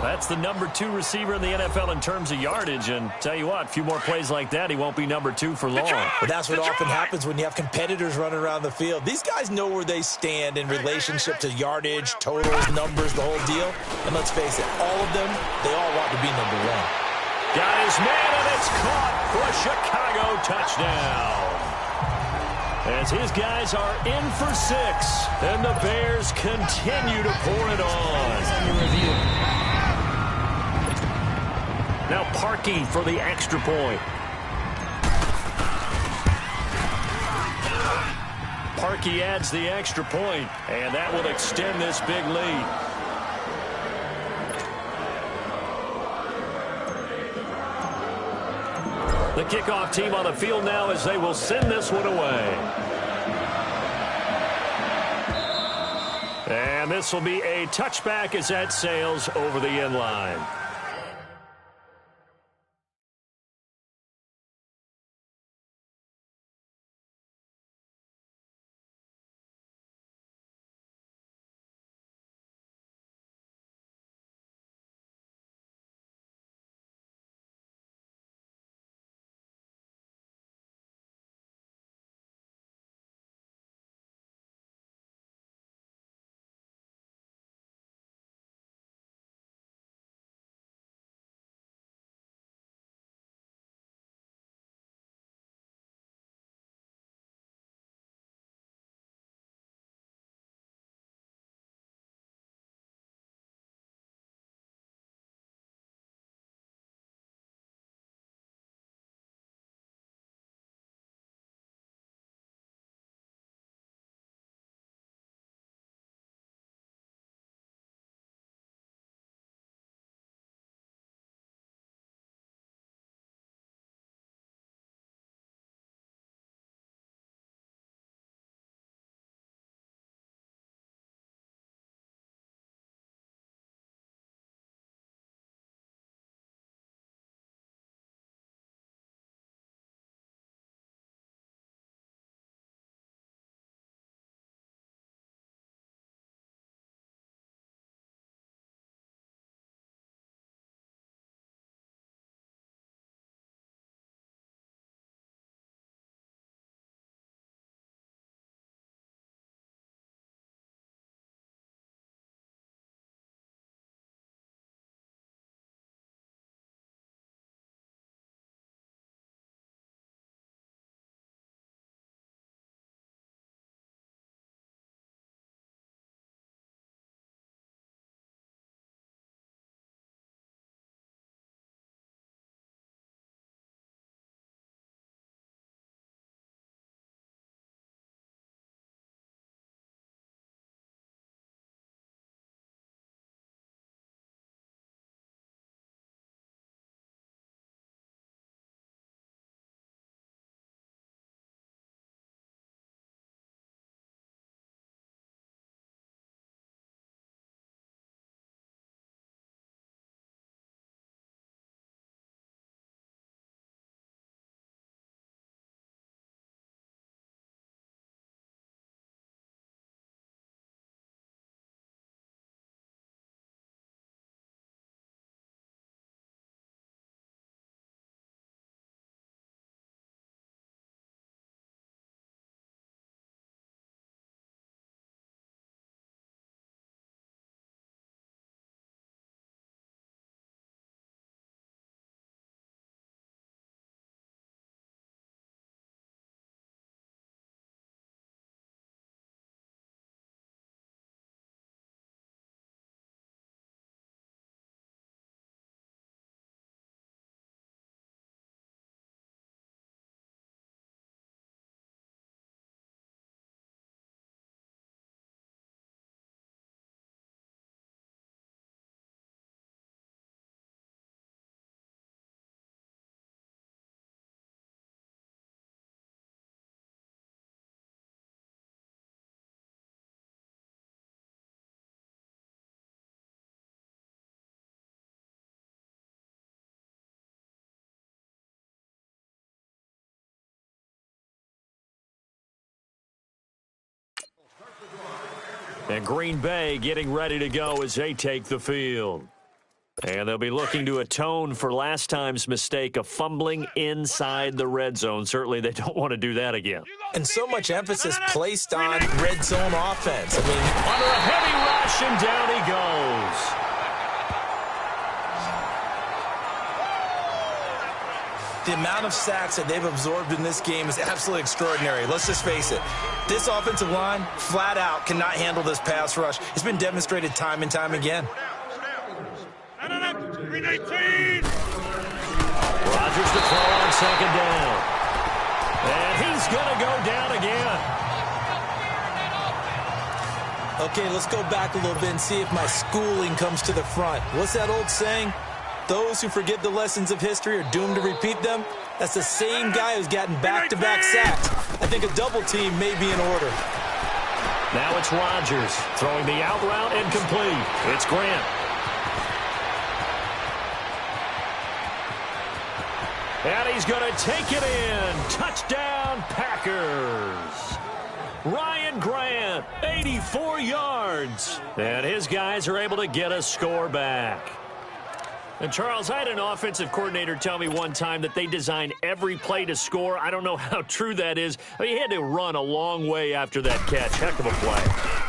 That's the number 2 receiver in the NFL in terms of yardage. And tell you what, a few more plays like that, he won't be number 2 for long. But that's what often happens when you have competitors running around the field. These guys know where they stand in relationship to yardage, totals, numbers, the whole deal. And let's face it, all of them, they all want to be number 1. Got his man, and it's caught for a Chicago touchdown. As his guys are in for 6, and the Bears continue to pour it on. Now Parkey for the extra point. Parkey adds the extra point, and that will extend this big lead. The kickoff team on the field now as they will send this one away. And this will be a touchback as that sails over the end line. And Green Bay getting ready to go as they take the field. And they'll be looking to atone for last time's mistake of fumbling inside the red zone. Certainly they don't want to do that again. And so much emphasis placed on red zone offense. I mean, under a heavy rush, and down he goes. The amount of sacks that they've absorbed in this game is absolutely extraordinary. Let's just face it. This offensive line, flat out, cannot handle this pass rush. It's been demonstrated time and time again. Rodgers to throw on second down. And he's going to go down again. Okay, let's go back a little bit and see if my schooling comes to the front. What's that old saying? Those who forget the lessons of history are doomed to repeat them. That's the same guy who's gotten back-to-back sacks. I think a double team may be in order. Now it's Rodgers throwing the out route and complete. It's Grant. And he's going to take it in. Touchdown, Packers. Ryan Grant, 84 yards. And his guys are able to get a score back. And, Charles, I had an offensive coordinator tell me one time that they designed every play to score. I don't know how true that is. I mean, he had to run a long way after that catch. Heck of a play.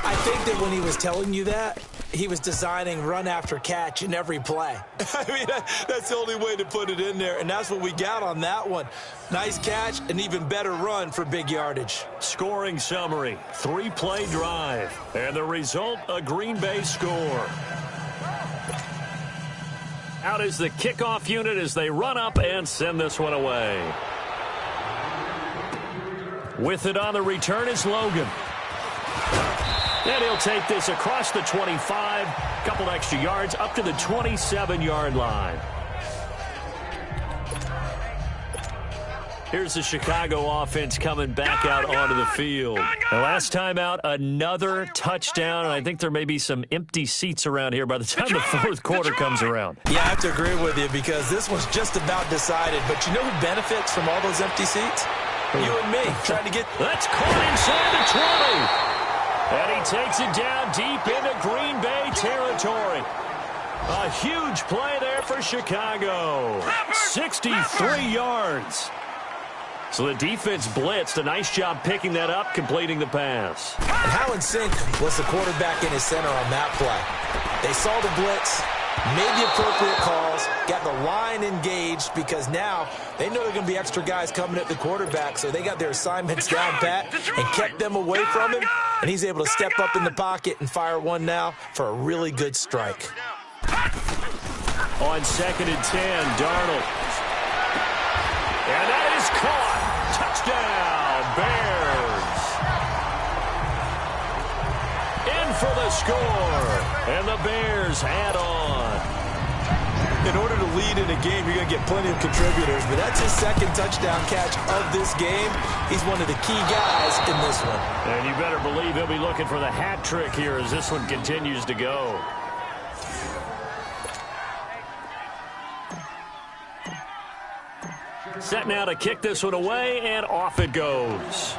I think that when he was telling you that, he was designing run after catch in every play. I mean, that's the only way to put it in there, and that's what we got on that one. Nice catch, an even better run for big yardage. Scoring summary, 3-play drive, and the result, a Green Bay score. Out is the kickoff unit as they run up and send this one away. With it on the return is Logan. And he'll take this across the 25, couple extra yards up to the 27-yard line. Here's the Chicago offense coming back out onto the field. The last time out, another touchdown, and I think there may be some empty seats around here by the time the fourth quarter comes around. Yeah, I have to agree with you because this one's just about decided. But you know who benefits from all those empty seats? You and me, trying to get... That's caught inside the 20. And he takes it down deep into Green Bay territory. A huge play there for Chicago. 63 yards. So the defense blitzed. A nice job picking that up, completing the pass. And how in sync was the quarterback in his center on that play? They saw the blitz, made the appropriate calls, got the line engaged because now they know there are going to be extra guys coming at the quarterback, so they got their assignments down pat and kept them away from him, and he's able to step up in the pocket and fire one now for a really good strike. On 2nd and 10, Darnold. And that is caught. Touchdown, Bears. In for the score. And the Bears add on. In order to lead in a game, you're going to get plenty of contributors, but that's his second touchdown catch of this game. He's one of the key guys in this one. And you better believe he'll be looking for the hat trick here as this one continues to go. Set now to kick this one away, and off it goes.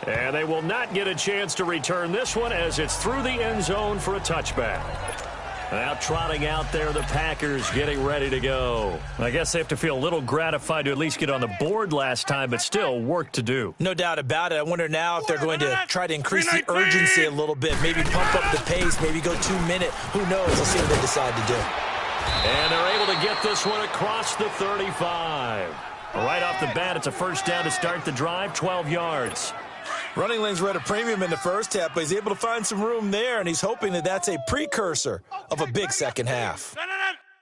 And they will not get a chance to return this one as it's through the end zone for a touchback. Now trotting out there, the Packers getting ready to go. I guess they have to feel a little gratified to at least get on the board last time, but still work to do. No doubt about it. I wonder now if they're going to try to increase the urgency a little bit, maybe pump up the pace, maybe go 2-minute. Who knows? Let's see what they decide to do. And they're able to get this one across the 35. Right off the bat, it's a first down to start the drive, 12 yards. Running lanes were at a premium in the first half, but he's able to find some room there, and he's hoping that that's a precursor of a big second half.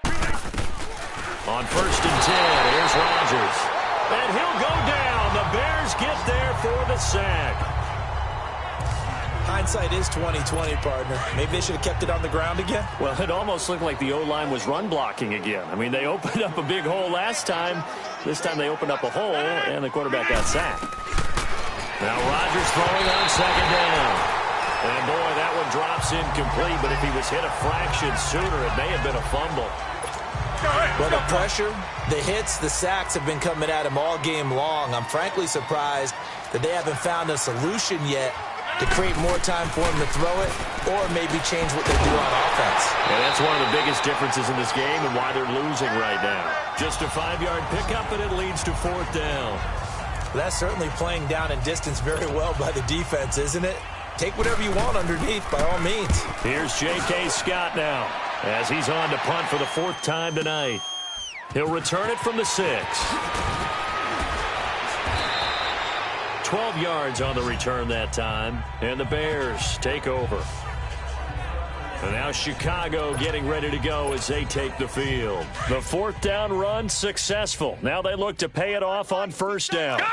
On 1st and 10, here's Rodgers. And he'll go down. The Bears get there for the sack. Hindsight is 20/20, partner. Maybe they should have kept it on the ground again. Well, it almost looked like the O-line was run blocking again. I mean, they opened up a big hole last time. This time they opened up a hole, and the quarterback got sacked. Now Rodgers throwing on second down. And, boy, that one drops incomplete, but if he was hit a fraction sooner, it may have been a fumble. Well, the pressure, the hits, the sacks have been coming at him all game long. I'm frankly surprised that they haven't found a solution yet to create more time for him to throw it, or maybe change what they do on offense. And that's one of the biggest differences in this game and why they're losing right now. Just a 5-yard pickup, and it leads to 4th down. That's certainly playing down and distance very well by the defense, isn't it? Take whatever you want underneath, by all means. Here's J.K. Scott now, as he's on to punt for the 4th time tonight. He'll return it from the 6. 12 yards on the return that time, and the Bears take over. And now Chicago getting ready to go as they take the field. The 4th down run successful. Now they look to pay it off on 1st down. Gun!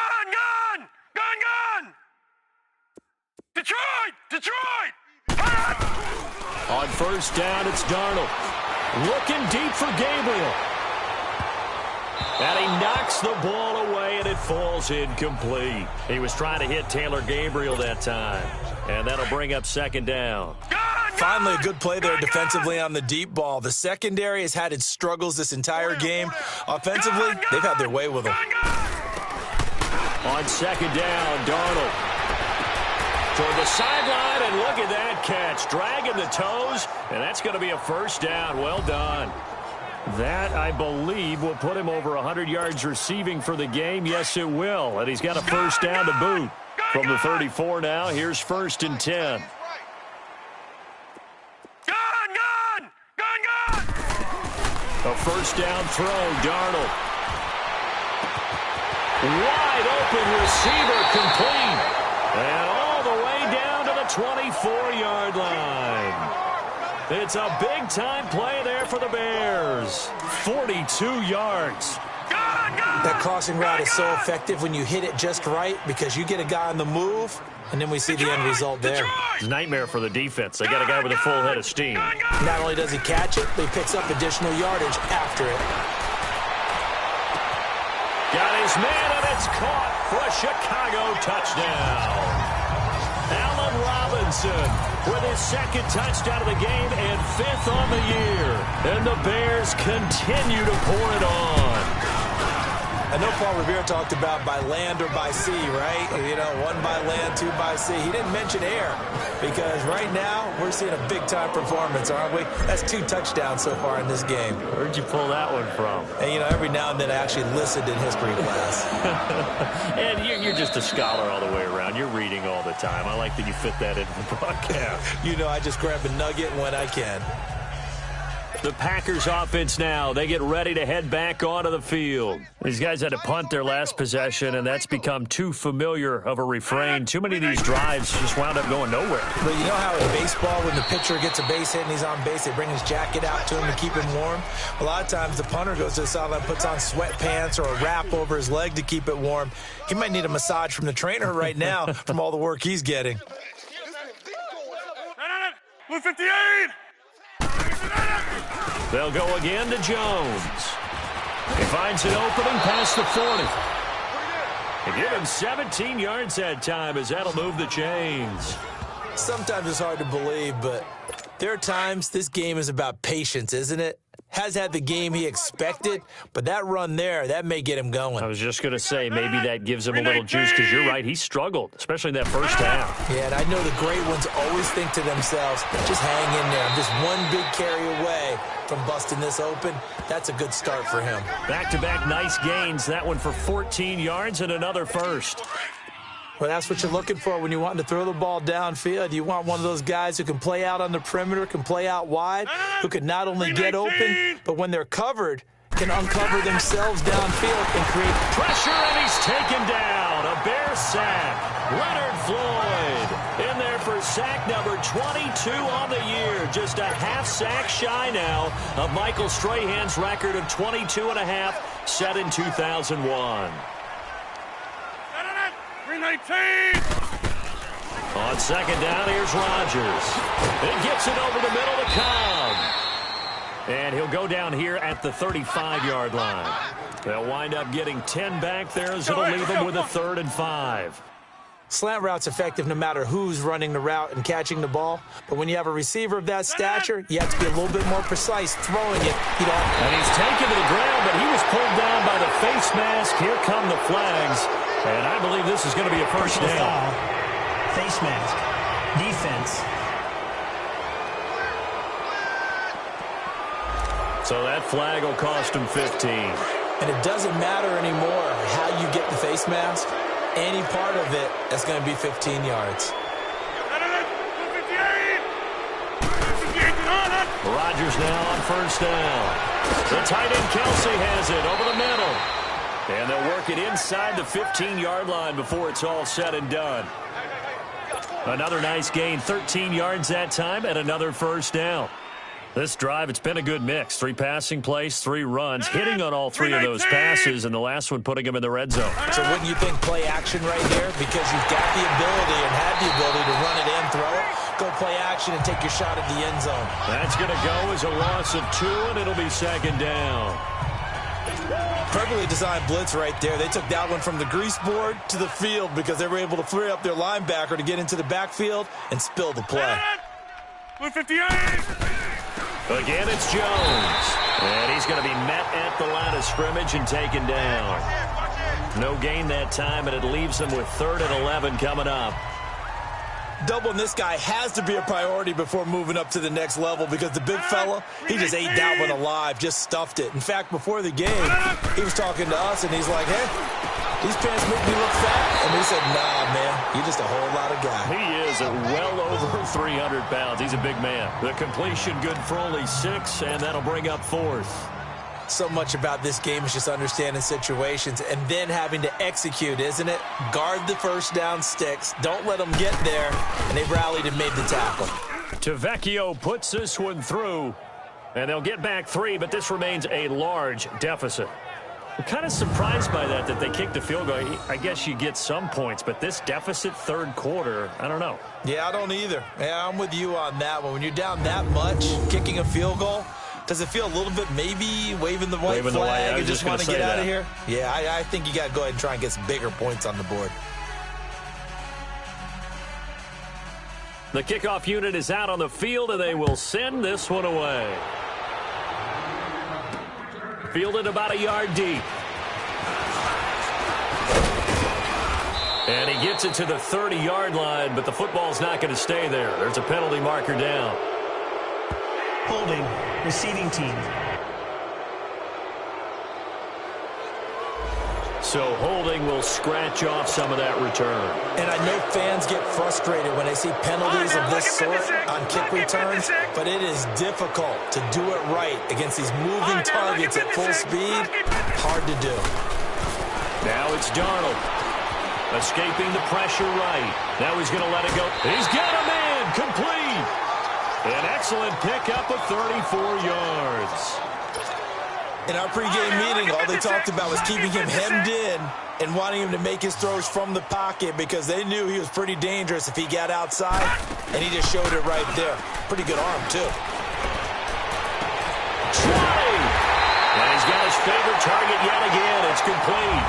Detroit! On 1st down, it's Darnold. Looking deep for Gabriel. And he knocks the ball away, and it falls incomplete. He was trying to hit Taylor Gabriel that time. And that'll bring up 2nd down. Finally, a good play there defensively on the deep ball. The secondary has had its struggles this entire game. Offensively, they've had their way with them. On 2nd down, Darnold toward the sideline, and look at that catch. Dragging the toes, and that's going to be a 1st down. Well done. That, I believe, will put him over 100 yards receiving for the game. Yes, it will. And he's got a 1st down to boot. From the 34 now, here's 1st and 10. A 1st down throw, Darnold. Wide open receiver, complete. And all the way down to the 24-yard line. It's a big-time play there for the Bears. 42 yards. That crossing route is so effective when you hit it just right because you get a guy on the move, and then we see the end result there. It's a nightmare for the defense. They got a guy with a full head of steam. Not only does he catch it, but he picks up additional yardage after it. Got his man, and it's caught for a Chicago touchdown. Allen Robinson with his 2nd touchdown of the game and 5th on the year. And the Bears continue to pour it on. I know Paul Revere talked about by land or by sea, right? You know, 1 by land, 2 by sea. He didn't mention air because right now we're seeing a big-time performance, aren't we? That's 2 touchdowns so far in this game. Where'd you pull that one from? And, you know, every now and then I actually listened in history class. And you're just a scholar all the way around. You're reading all the time. I like that you fit that into the broadcast. You know, I just grab a nugget when I can. The Packers offense now. They get ready to head back onto the field. These guys had to punt their last possession, and that's become too familiar of a refrain. Too many of these drives just wound up going nowhere. But you know how in baseball, when the pitcher gets a base hit and he's on base, they bring his jacket out to him to keep him warm? A lot of times the punter goes to the sideline, puts on sweatpants or a wrap over his leg to keep it warm. He might need a massage from the trainer right now from all the work he's getting. Blue 58! They'll go again to Jones. He finds an opening past the 40. They give him 17 yards that time as that'll move the chains. Sometimes it's hard to believe, but there are times this game is about patience, isn't it? Has had the game he expected, but that run there, that may get him going. I was just going to say, maybe that gives him a little juice, because you're right, he struggled, especially in that 1st half. Yeah, and I know the great ones always think to themselves, just hang in there. I'm just one big carry away from busting this open. That's a good start for him. Back-to-back nice gains, that one for 14 yards and another 1st. Well, that's what you're looking for when you want to throw the ball downfield. You want one of those guys who can play out on the perimeter, can play out wide, who can not only get open, but when they're covered, can uncover themselves downfield and create pressure, and he's taken down. A Bear sack. Leonard Floyd in there for sack number 22 on the year. Just a half sack shy now of Michael Strahan's record of 22 and a half set in 2001. 319! On 2nd down, here's Rodgers. He gets it over the middle to Cobb. And he'll go down here at the 35-yard line. They'll wind up getting 10 back there, as it'll leave them with a 3rd and 5. Slant route's effective no matter who's running the route and catching the ball. But when you have a receiver of that stature, you have to be a little bit more precise throwing it. And he's taken to the ground, but he was pulled down by the face mask. Here come the flags. And I believe this is going to be a 1st down. Face mask. Defense. So that flag will cost him 15. And it doesn't matter anymore how you get the face mask. Any part of it is going to be 15 yards. Rodgers now on first down. The tight end Kelsey has it over the middle. And they'll work it inside the 15-yard line before it's all said and done. Another nice gain, 13 yards that time, and another first down. This drive, it's been a good mix. 3 passing plays, 3 runs, hitting on all 3 of those passes, and the last one putting him in the red zone. So wouldn't you think play action right there? Because you've got the ability and had the ability to run it in, throw it, go play action, and take your shot at the end zone. That's going to go as a loss of 2, and it'll be second down. Perfectly designed blitz right there. They took that one from the grease board to the field because they were able to free up their linebacker to get into the backfield and spill the play. 58! Again, it's Jones. And he's going to be met at the line of scrimmage and taken down. No gain that time, and it leaves them with 3rd and 11 coming up. Doubling this guy has to be a priority before moving up to the next level because the big fella, he just ate that one alive, just stuffed it. In fact, before the game, he was talking to us, and he's like, hey, these pants make me look fat. And we said, nah, man, you're just a whole lot of guy. He is at well over 300 pounds. He's a big man. The completion good for only 6, and that'll bring up 4th. So much about this game is just understanding situations and then having to execute, isn't it? Guard the first down sticks. Don't let them get there. And they rallied and made the tackle. Tavecchio puts this one through, and they'll get back 3, but this remains a large deficit. I'm kind of surprised by that they kicked the field goal. I guess you get some points, but this deficit 3rd quarter, I don't know. Yeah, I don't either. Yeah, I'm with you on that one. When you're down that much, kicking a field goal, does it feel a little bit maybe waving the white flag and just want to get out of here? Yeah, I think you got to go ahead and try and get some bigger points on the board. The kickoff unit is out on the field, and they will send this one away. Fielded about a yard deep. And he gets it to the 30-yard line, but the football's not going to stay there. There's a penalty marker down. Holding. Receiving team. So holding will scratch off some of that return. And I know fans get frustrated when they see penalties of this sort on kick returns, but it is difficult to do it right against these moving targets at full speed. Hard to do. Now it's Darnold. Escaping the pressure right. Now he's going to let it go. He's got a man. Complete. An excellent pickup of 34 yards. In our pregame meeting, all they talked about was keeping him hemmed in and wanting him to make his throws from the pocket because they knew he was pretty dangerous if he got outside, and he just showed it right there. Pretty good arm, too. Trying. And he's got his favorite target yet again. It's complete.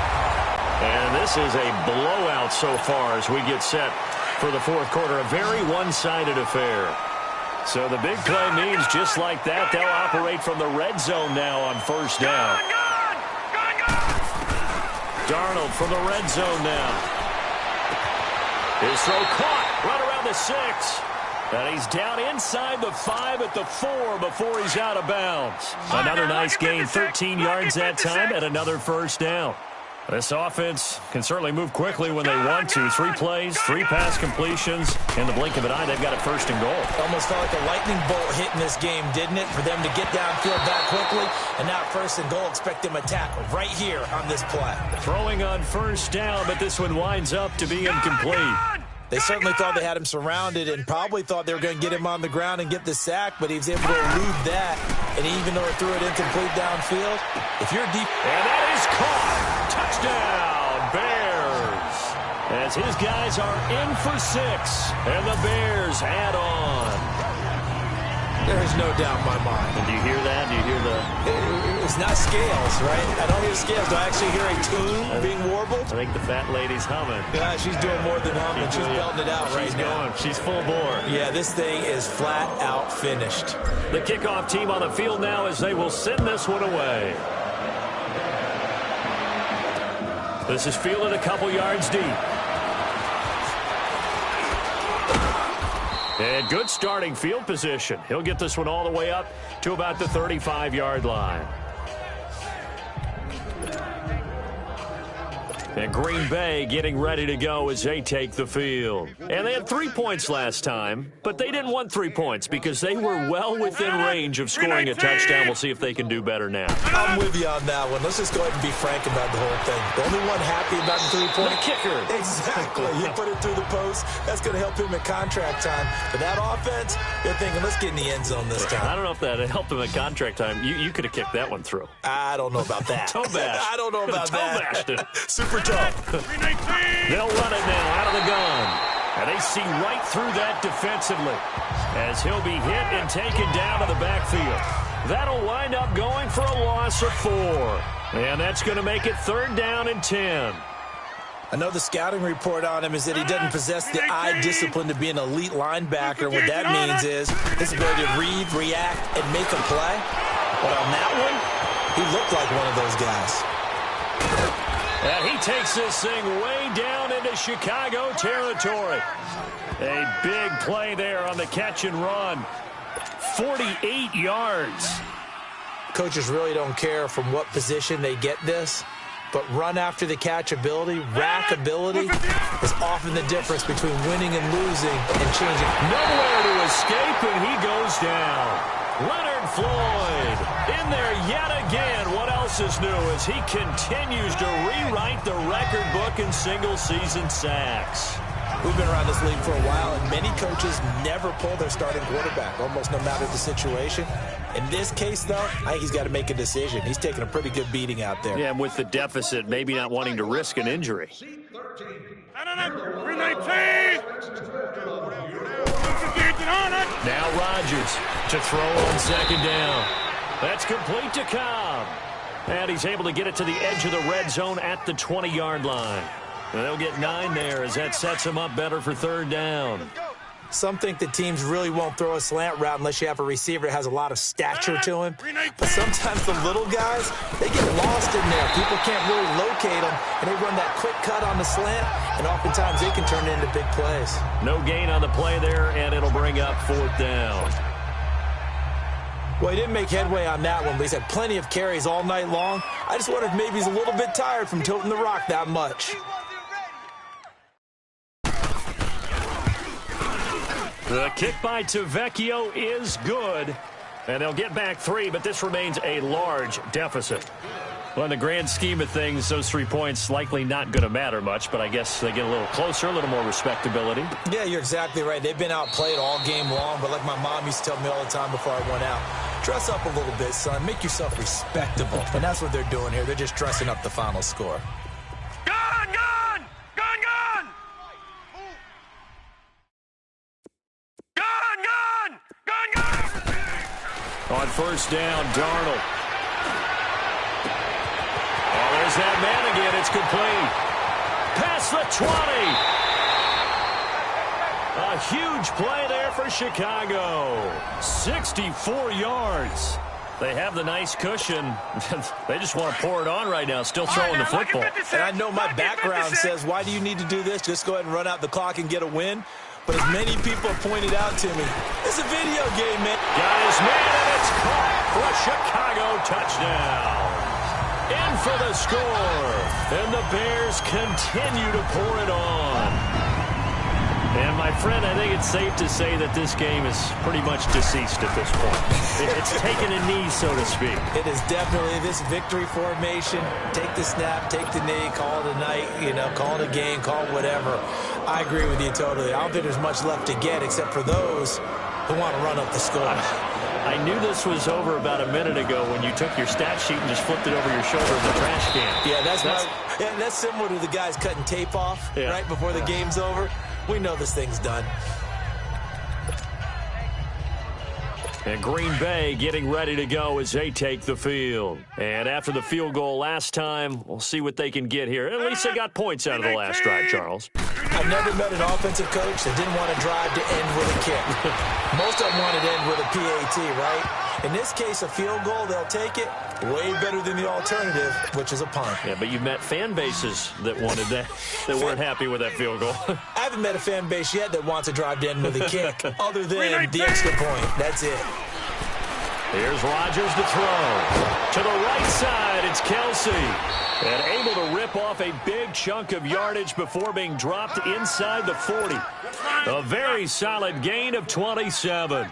And this is a blowout so far as we get set for the 4th quarter. A very one-sided affair. So the big play means just like that, they'll operate from the red zone now on first down. Darnold from the red zone now. His throw caught right around the 6. And he's down inside the 5 at the 4 before he's out of bounds. Another nice gain, 13 yards that time, and another first down. This offense can certainly move quickly when they want to. 3 plays, 3 pass completions. In the blink of an eye, they've got it 1st and goal. Almost felt like a lightning bolt hitting this game, didn't it? For them to get downfield that quickly, and now 1st and goal, expect them to tackle right here on this play. Throwing on first down, but this one winds up to be incomplete. They certainly thought they had him surrounded and probably thought they were going to get him on the ground and get the sack, but he was able to elude that. And even though he threw it incomplete downfield, if you're deep... And that is caught. Touchdown, Bears. As his guys are in for 6, and the Bears add on. There is no doubt in my mind. And do you hear that? Do you hear the... It's not scales, right? I don't hear scales. Do I actually hear a tune being warbled? I think the fat lady's humming. Yeah, she's doing more than humming. She's belting it out right now. She's full bore. Yeah, this thing is flat out finished. The kickoff team on the field now as they will send this one away. This is fielded a couple yards deep. And good starting field position. He'll get this one all the way up to about the 35-yard line. And Green Bay getting ready to go as they take the field. And they had 3 points last time, but they didn't want 3 points because they were well within range of scoring a touchdown. We'll see if they can do better now. I'm with you on that one. Let's just go ahead and be frank about the whole thing. The only one happy about the 3-point The kicker. Exactly. You put it through the post. That's going to help him at contract time. But that offense, they're thinking, let's get in the end zone this time. I don't know if that helped him at contract time. You could have kicked that one through. I don't know about that. Toe bash. I don't know about that. Toe bashed it. Super tough. They'll run it now out of the gun. And they see right through that defensively as he'll be hit and taken down to the backfield. That'll wind up going for a loss of 4. And that's going to make it 3rd down and 10. I know the scouting report on him is that he doesn't possess the eye discipline to be an elite linebacker. What that means is his ability to read, react, and make a play. But on that one, he looked like one of those guys. And he takes this thing way down into Chicago territory. A big play there on the catch and run. 48 yards. Coaches really don't care from what position they get this, but run after the catch ability, rack ability is often the difference between winning and losing and changing. Nowhere to escape, and he goes down. Leonard Floyd in there yet again. What else is new as he continues to rewrite the record book in single-season sacks? We've been around this league for a while, and many coaches never pull their starting quarterback, almost no matter the situation. In this case, though, I think he's got to make a decision. He's taking a pretty good beating out there. Yeah, and with the deficit, maybe not wanting to risk an injury. Now Rodgers to throw on 2nd down. That's complete to Cobb. And he's able to get it to the edge of the red zone at the 20-yard line. And they'll get 9 there as that sets him up better for 3rd down. Some think that teams really won't throw a slant route unless you have a receiver that has a lot of stature to him. But sometimes the little guys, they get lost in there. People can't really locate them, and they run that quick cut on the slant, and oftentimes they can turn it into big plays. No gain on the play there, and it'll bring up 4th down. Well, he didn't make headway on that one, but he's had plenty of carries all night long. I just wonder if maybe he's a little bit tired from tilting the rock that much. The kick by Tavecchio is good, and they'll get back 3, but this remains a large deficit. Well, in the grand scheme of things, those 3 points likely not going to matter much, but I guess they get a little closer, a little more respectability. Yeah, you're exactly right. They've been outplayed all game long, but like my mom used to tell me all the time before I went out, dress up a little bit, son. Make yourself respectable. And that's what they're doing here. They're just dressing up the final score. Gun, gun! Gun, gun! Gun, gun! Gun, gun! On 1st down, Darnold. Oh, there's that man again. It's complete. Past the 20. A huge play there for Chicago. 64 yards. They have the nice cushion. They just want to pour it on right now, still throwing the football. And I know my background says, why do you need to do this? Just go ahead and run out the clock and get a win. But as many people have pointed out to me, it's a video game, man. Got his man, and it's caught for a Chicago touchdown. In for the score. And the Bears continue to pour it on. And, my friend, I think it's safe to say that this game is pretty much deceased at this point. It's taken a knee, so to speak. It is definitely this victory formation. Take the snap, take the knee, call it a night, call it a game, call it whatever. I agree with you totally. I don't think there's much left to get except for those who want to run up the score. I knew this was over about a minute ago when you took your stat sheet and just flipped it over your shoulder in the trash can. Yeah, that's similar to the guys cutting tape off right before the game's over. We know this thing's done. And Green Bay getting ready to go as they take the field. And after the field goal last time, we'll see what they can get here. At least they got points out of the last drive, Charles. I've never met an offensive coach that didn't want to drive to end with a kick. Most of them wanted to end with a PAT, right? In this case, a field goal, they'll take it. Way better than the alternative, which is a punt. Yeah, but you've met fan bases that wanted that, that weren't happy with that field goal. I haven't met a fan base yet that wants to drive to end with a kick, other than the extra point. That's it. Here's Rodgers to throw. To the right side, it's Kelsey. And able to rip off a big chunk of yardage before being dropped inside the 40. A very solid gain of 27.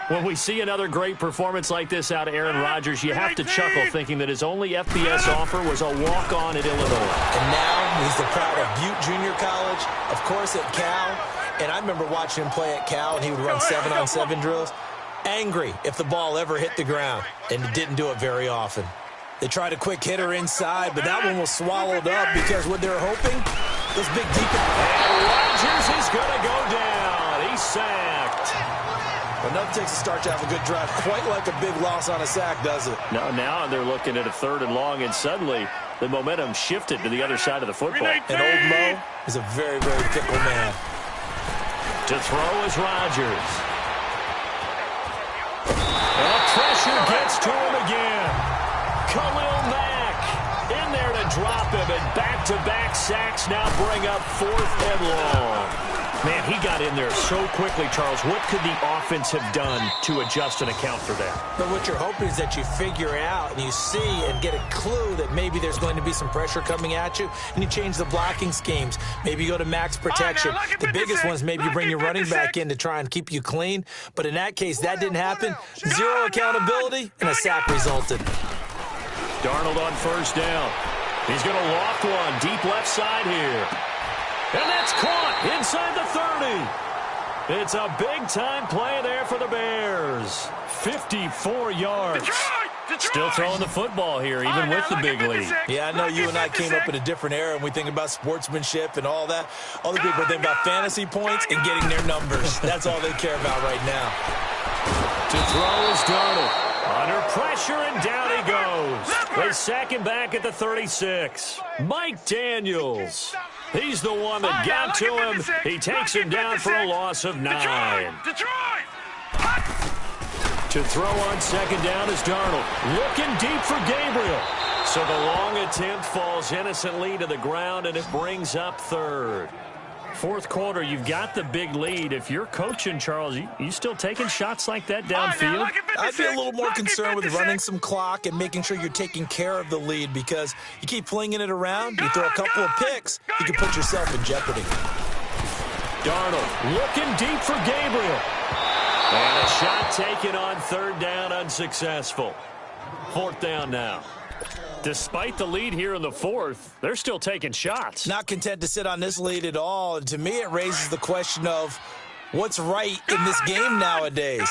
When we see another great performance like this out of Aaron Rodgers, you have to chuckle thinking that his only FBS offer was a walk-on at Illinois. And now he's the proud of Butte Junior College, of course at Cal. And I remember watching him play at Cal, and he would run 7-on-7 drills. Angry if the ball ever hit the ground, and it didn't do it very often. They tried a quick hitter inside, but that one was swallowed up because what they were hoping, this big deep. And Rodgers is going to go down. He's sacked. But nothing takes a start to have a good drive, quite like a big loss on a sack, does it? No, now they're looking at a 3rd and long, and suddenly the momentum shifted to the other side of the football. And old Mo is a very, very fickle man. To throw is Rodgers. And pressure gets to him again. Khalil Mack in there to drop him, and back-to-back sacks now bring up 4th and long. Man, he got in there so quickly, Charles. What could the offense have done to adjust and account for that? But what you're hoping is that you figure out and you see and get a clue that maybe there's going to be some pressure coming at you, and you change the blocking schemes. Maybe you go to max protection. The biggest one is maybe you bring your running back in to try and keep you clean. But in that case, that didn't happen. Zero accountability, and a sack resulted. Darnold on 1st down. He's going to loft one deep left side here. And that's caught inside the 30. It's a big-time play there for the Bears. 54 yards. Detroit! Still throwing the football here, even with the big lead. Yeah, I know you and I came up in a different era, and we think about sportsmanship and all that. Other people think about fantasy points and getting their numbers. That's all they care about right now. To throw is Darnold. Under pressure, and down he goes. They sack him back at the 36. Mike Daniels. He's the one that got to him. He takes him down for a loss of 9. To throw on 2nd down is Darnold. Looking deep for Gabriel. So the long attempt falls innocently to the ground, and it brings up 3rd. 4th quarter, you've got the big lead. If you're coaching, Charles, you still taking shots like that downfield? I'd be a little more concerned with running some clock and making sure you're taking care of the lead, because you keep flinging it around, you throw a couple of picks, you can put yourself in jeopardy. Darnold looking deep for Gabriel. And a shot taken on 3rd down, unsuccessful. 4th down now. Despite the lead here in the 4th, they're still taking shots. Not content to sit on this lead at all. And to me, it raises the question of what's right in this game nowadays.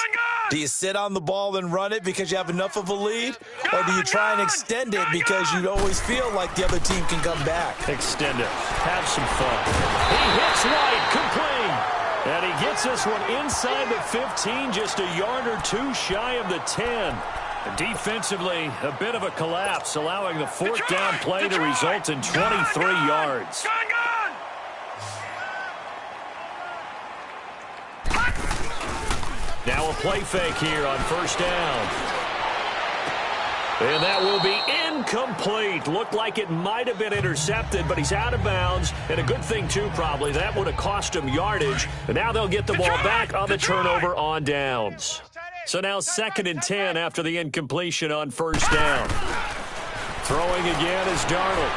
Do you sit on the ball and run it because you have enough of a lead? Or do you try and extend it because you always feel like the other team can come back? Extend it. Have some fun. He hits White, complete. And he gets this one inside the 15, just a yard or two shy of the 10. Defensively, a bit of a collapse, allowing the 4th down play to result in 23 yards. Now a play fake here on 1st down. And that will be incomplete. Looked like it might have been intercepted, but he's out of bounds. And a good thing, too, probably. That would have cost him yardage. And now they'll get the ball back on the turnover on downs. So now 2nd and 10 after the incompletion on 1st down. Throwing again is Darnold.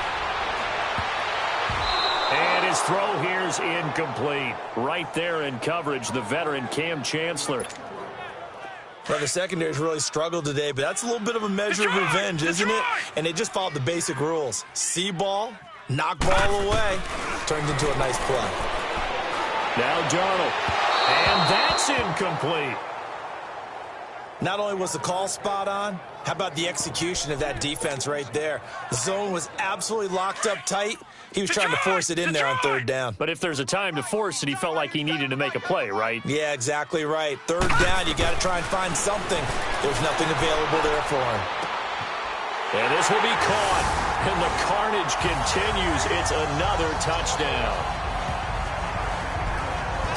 And his throw here is incomplete. Right there in coverage, the veteran Cam Chancellor. Well, the secondary's really struggled today, but that's a little bit of a measure of revenge, isn't it? And they just followed the basic rules. See ball, knock ball away. Turned into a nice play. Now Darnold. And that's incomplete. Not only was the call spot on, how about the execution of that defense right there? The zone was absolutely locked up tight. He was trying to force it in there on 3rd down. But if there's a time to force it, he felt like he needed to make a play, right? Yeah, exactly right. 3rd down, you got to try and find something. There's nothing available there for him. And this will be caught. And the carnage continues. It's another touchdown.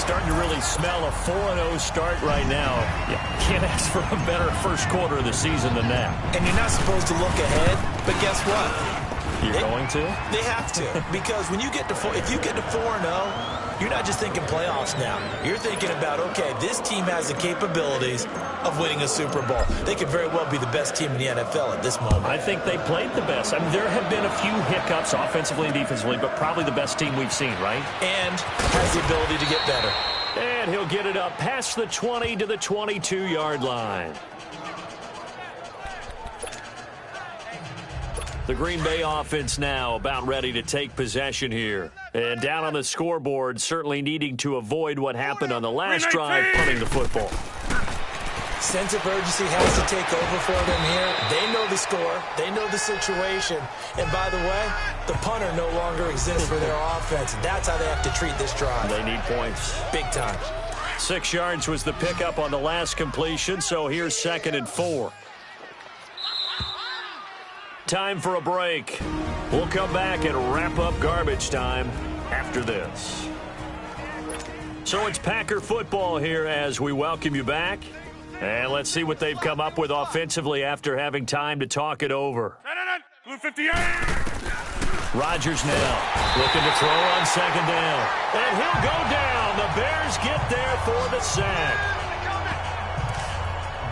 Starting to really smell a 4-0 start right now. You can't ask for a better first quarter of the season than that. And you're not supposed to look ahead, but guess what? You're going to? They have to, because when you get to if you get to 4-0, you're not just thinking playoffs now. You're thinking about, okay, this team has the capabilities of winning a Super Bowl. They could very well be the best team in the NFL at this moment. I think they played the best. I mean, there have been a few hiccups offensively and defensively, but probably the best team we've seen, right? And has the ability to get better. And he'll get it up past the 20 to the 22-yard line. The Green Bay offense now about ready to take possession here. And down on the scoreboard, certainly needing to avoid what happened on the last drive, punting the football. Sense of urgency has to take over for them here. They know the score. They know the situation. And by the way, the punter no longer exists for their offense. That's how they have to treat this drive. They need points. Big time. 6 yards was the pickup on the last completion, so here's 2nd and 4. Time for a break. We'll come back and wrap up garbage time after this. So it's Packer football here as we welcome you back. And let's see what they've come up with offensively after having time to talk it over. Blue 58. Rodgers now looking to throw on 2nd down. And he'll go down. The Bears get there for the sack.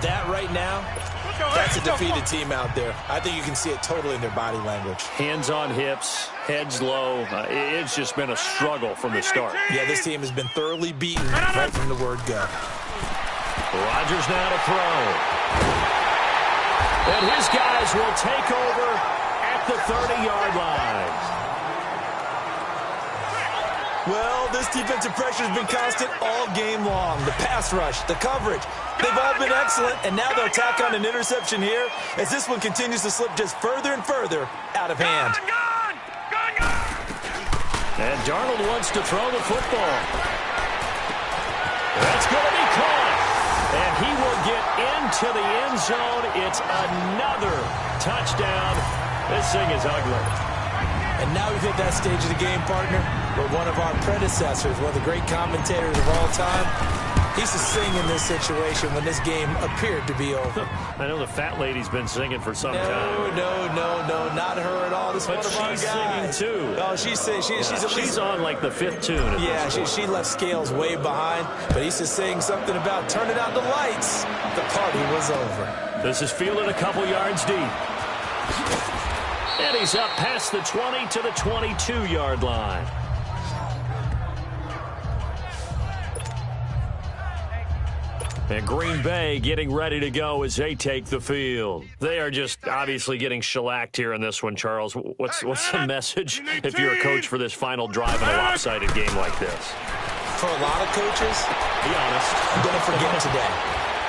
That right now, that's a defeated team out there. I think you can see it totally in their body language. Hands on hips, heads low. It's just been a struggle from the start. Yeah, this team has been thoroughly beaten right from the word go. Rodgers now to throw. And his guys will take over at the 30-yard line. Well, this defensive pressure has been constant all game long. The pass rush, the coverage, they've all been excellent, and now they'll tack on an interception here as this one continues to slip just further and further out of hand. And Darnold wants to throw the football. That's going to be caught. And he will get into the end zone. It's another touchdown. This thing is ugly. And now we've hit that stage of the game, partner, where one of our predecessors, one of the great commentators of all time, he used to sing in this situation when this game appeared to be over. I know the fat lady's been singing for some time. No, not her at all. This but one of our she's guys. singing, too. Oh, she's on like the 5th tune. Yeah, she left Scales way behind, but he used to sing something about turning out the lights. The party was over. This is fielded a couple yards deep. And he's up past the 20 to the 22-yard line. And Green Bay getting ready to go as they take the field. They are just obviously getting shellacked here in this one, Charles. What's the message if you're a coach for this final drive in a lopsided game like this? For a lot of coaches, be honest, don't forget today.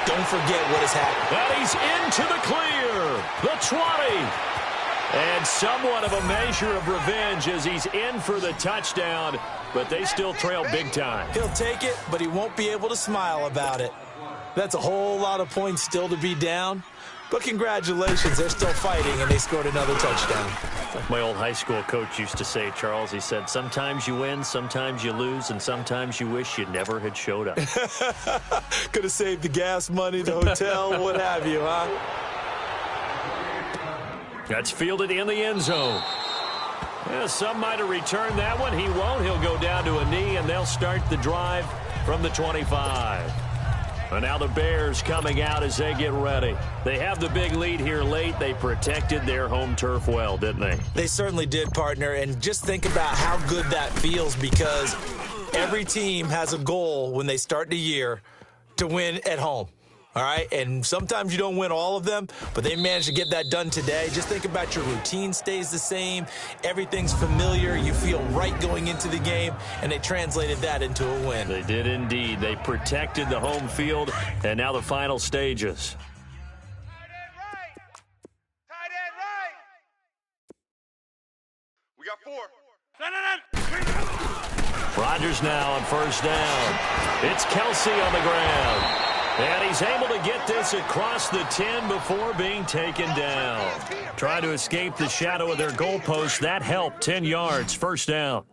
Don't forget what has happened. And he's into the clear. The 20. And somewhat of a measure of revenge as he's in for the touchdown, but they still trail big time. He'll take it, but he won't be able to smile about it. That's a whole lot of points still to be down. But congratulations, they're still fighting, and they scored another touchdown. Like my old high school coach used to say, Charles, he said, sometimes you win, sometimes you lose, and sometimes you wish you never had showed up. Could have saved the gas money, the hotel, what have you, huh? That's fielded in the end zone. Yeah, some might have returned that one. He won't. He'll go down to a knee, and they'll start the drive from the 25. And now the Bears coming out as they get ready. They have the big lead here late. They protected their home turf well, didn't they? They certainly did, partner. And just think about how good that feels, because every team has a goal when they start the year to win at home. All right, and sometimes you don't win all of them, but they managed to get that done today. Just think about your routine stays the same. Everything's familiar. You feel right going into the game, and they translated that into a win. They did indeed. They protected the home field, and now the final stages. Tight end right. We got 4. Rodgers now on 1st down. It's Kelsey on the ground. And he's able to get this across the 10 before being taken down. Trying to escape the shadow of their goalpost. That helped. 10 yards. 1st down.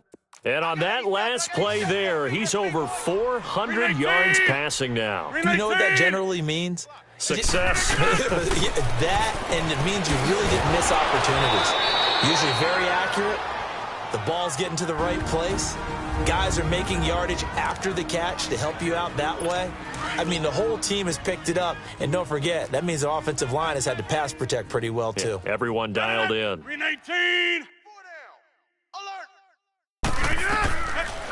And on that last play there, he's over 400 yards passing now. Do you know what that generally means? Success. That, and it means you really didn't miss opportunities. Usually very accurate. The ball's getting to the right place. Guys are making yardage after the catch to help you out that way. I mean, the whole team has picked it up. And don't forget, that means the offensive line has had to pass protect pretty well, too. Yeah, everyone dialed in. 319.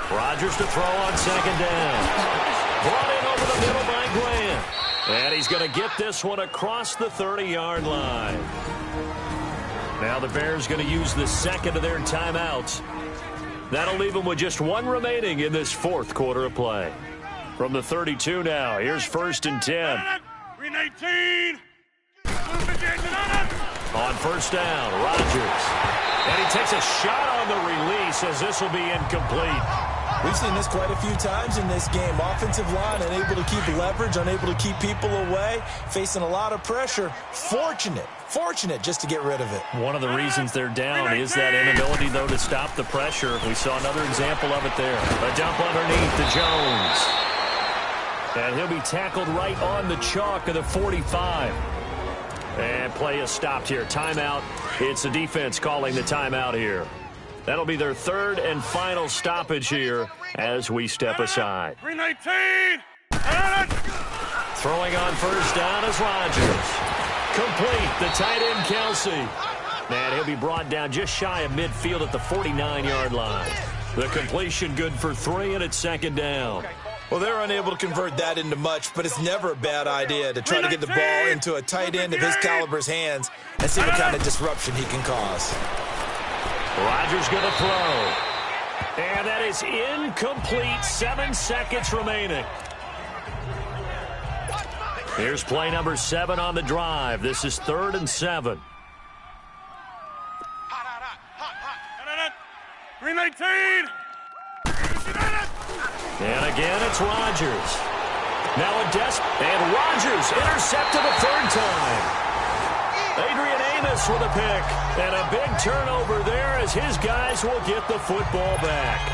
Rodgers to throw on second down. Brought in over the middle by Grant. And he's going to get this one across the 30-yard line. Now the Bears going to use the second of their timeouts. That'll leave them with just one remaining in this fourth quarter of play. From the 32 now, here's 1st and 10. 319. On first down, Rodgers. And he takes a shot on the release as this will be incomplete. We've seen this quite a few times in this game. Offensive line unable to keep leverage, unable to keep people away, facing a lot of pressure. Fortunate just to get rid of it. One of the reasons they're down is that inability, though, to stop the pressure. We saw another example of it there. A dump underneath to Jones. And he'll be tackled right on the chalk of the 45. And play is stopped here. Timeout. It's the defense calling the timeout here. That'll be their third and final stoppage here as we step aside. 319. Throwing on first down is Rodgers. Complete, the tight end Kelsey. And he'll be brought down just shy of midfield at the 49-yard line. The completion good for 3, and it's second down. Well, they're unable to convert that into much, but it's never a bad idea to try to get the ball into a tight end of his caliber's hands and see what kind of disruption he can cause. Rodgers going to throw. And that is incomplete. 7 seconds remaining. Here's play number 7 on the drive. This is 3rd and 7. 319. And again, it's Rodgers. Now and Rodgers intercepted a 3rd time. Adrian Amos with a pick. And a big turnover there as his guys will get the football back.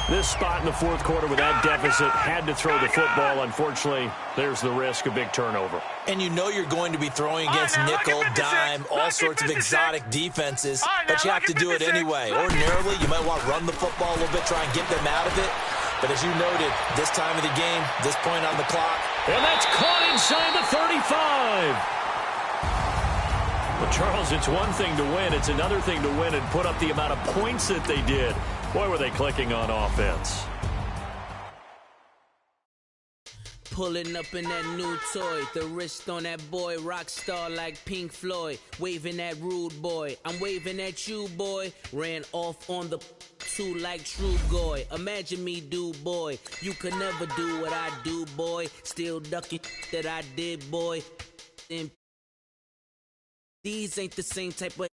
This spot in the fourth quarter with that deficit had to throw the football. Unfortunately, there's the risk of big turnover. And you know you're going to be throwing against nickel, dime, all sorts of exotic defenses, but you have to do it anyway. Ordinarily, you might want to run the football a little bit, try and get them out of it. But as you noted, this time of the game, this point on the clock. And that's caught inside the 35. Well, Charles, it's one thing to win. It's another thing to win and put up the amount of points that they did. Boy, were they clicking on offense. Pulling up in that new toy, the wrist on that boy, rock star like Pink Floyd, waving at rude boy, I'm waving at you boy, ran off on the two like True Goy, imagine me do boy, you could never do what I do boy, still ducking that I did boy, these ain't the same type of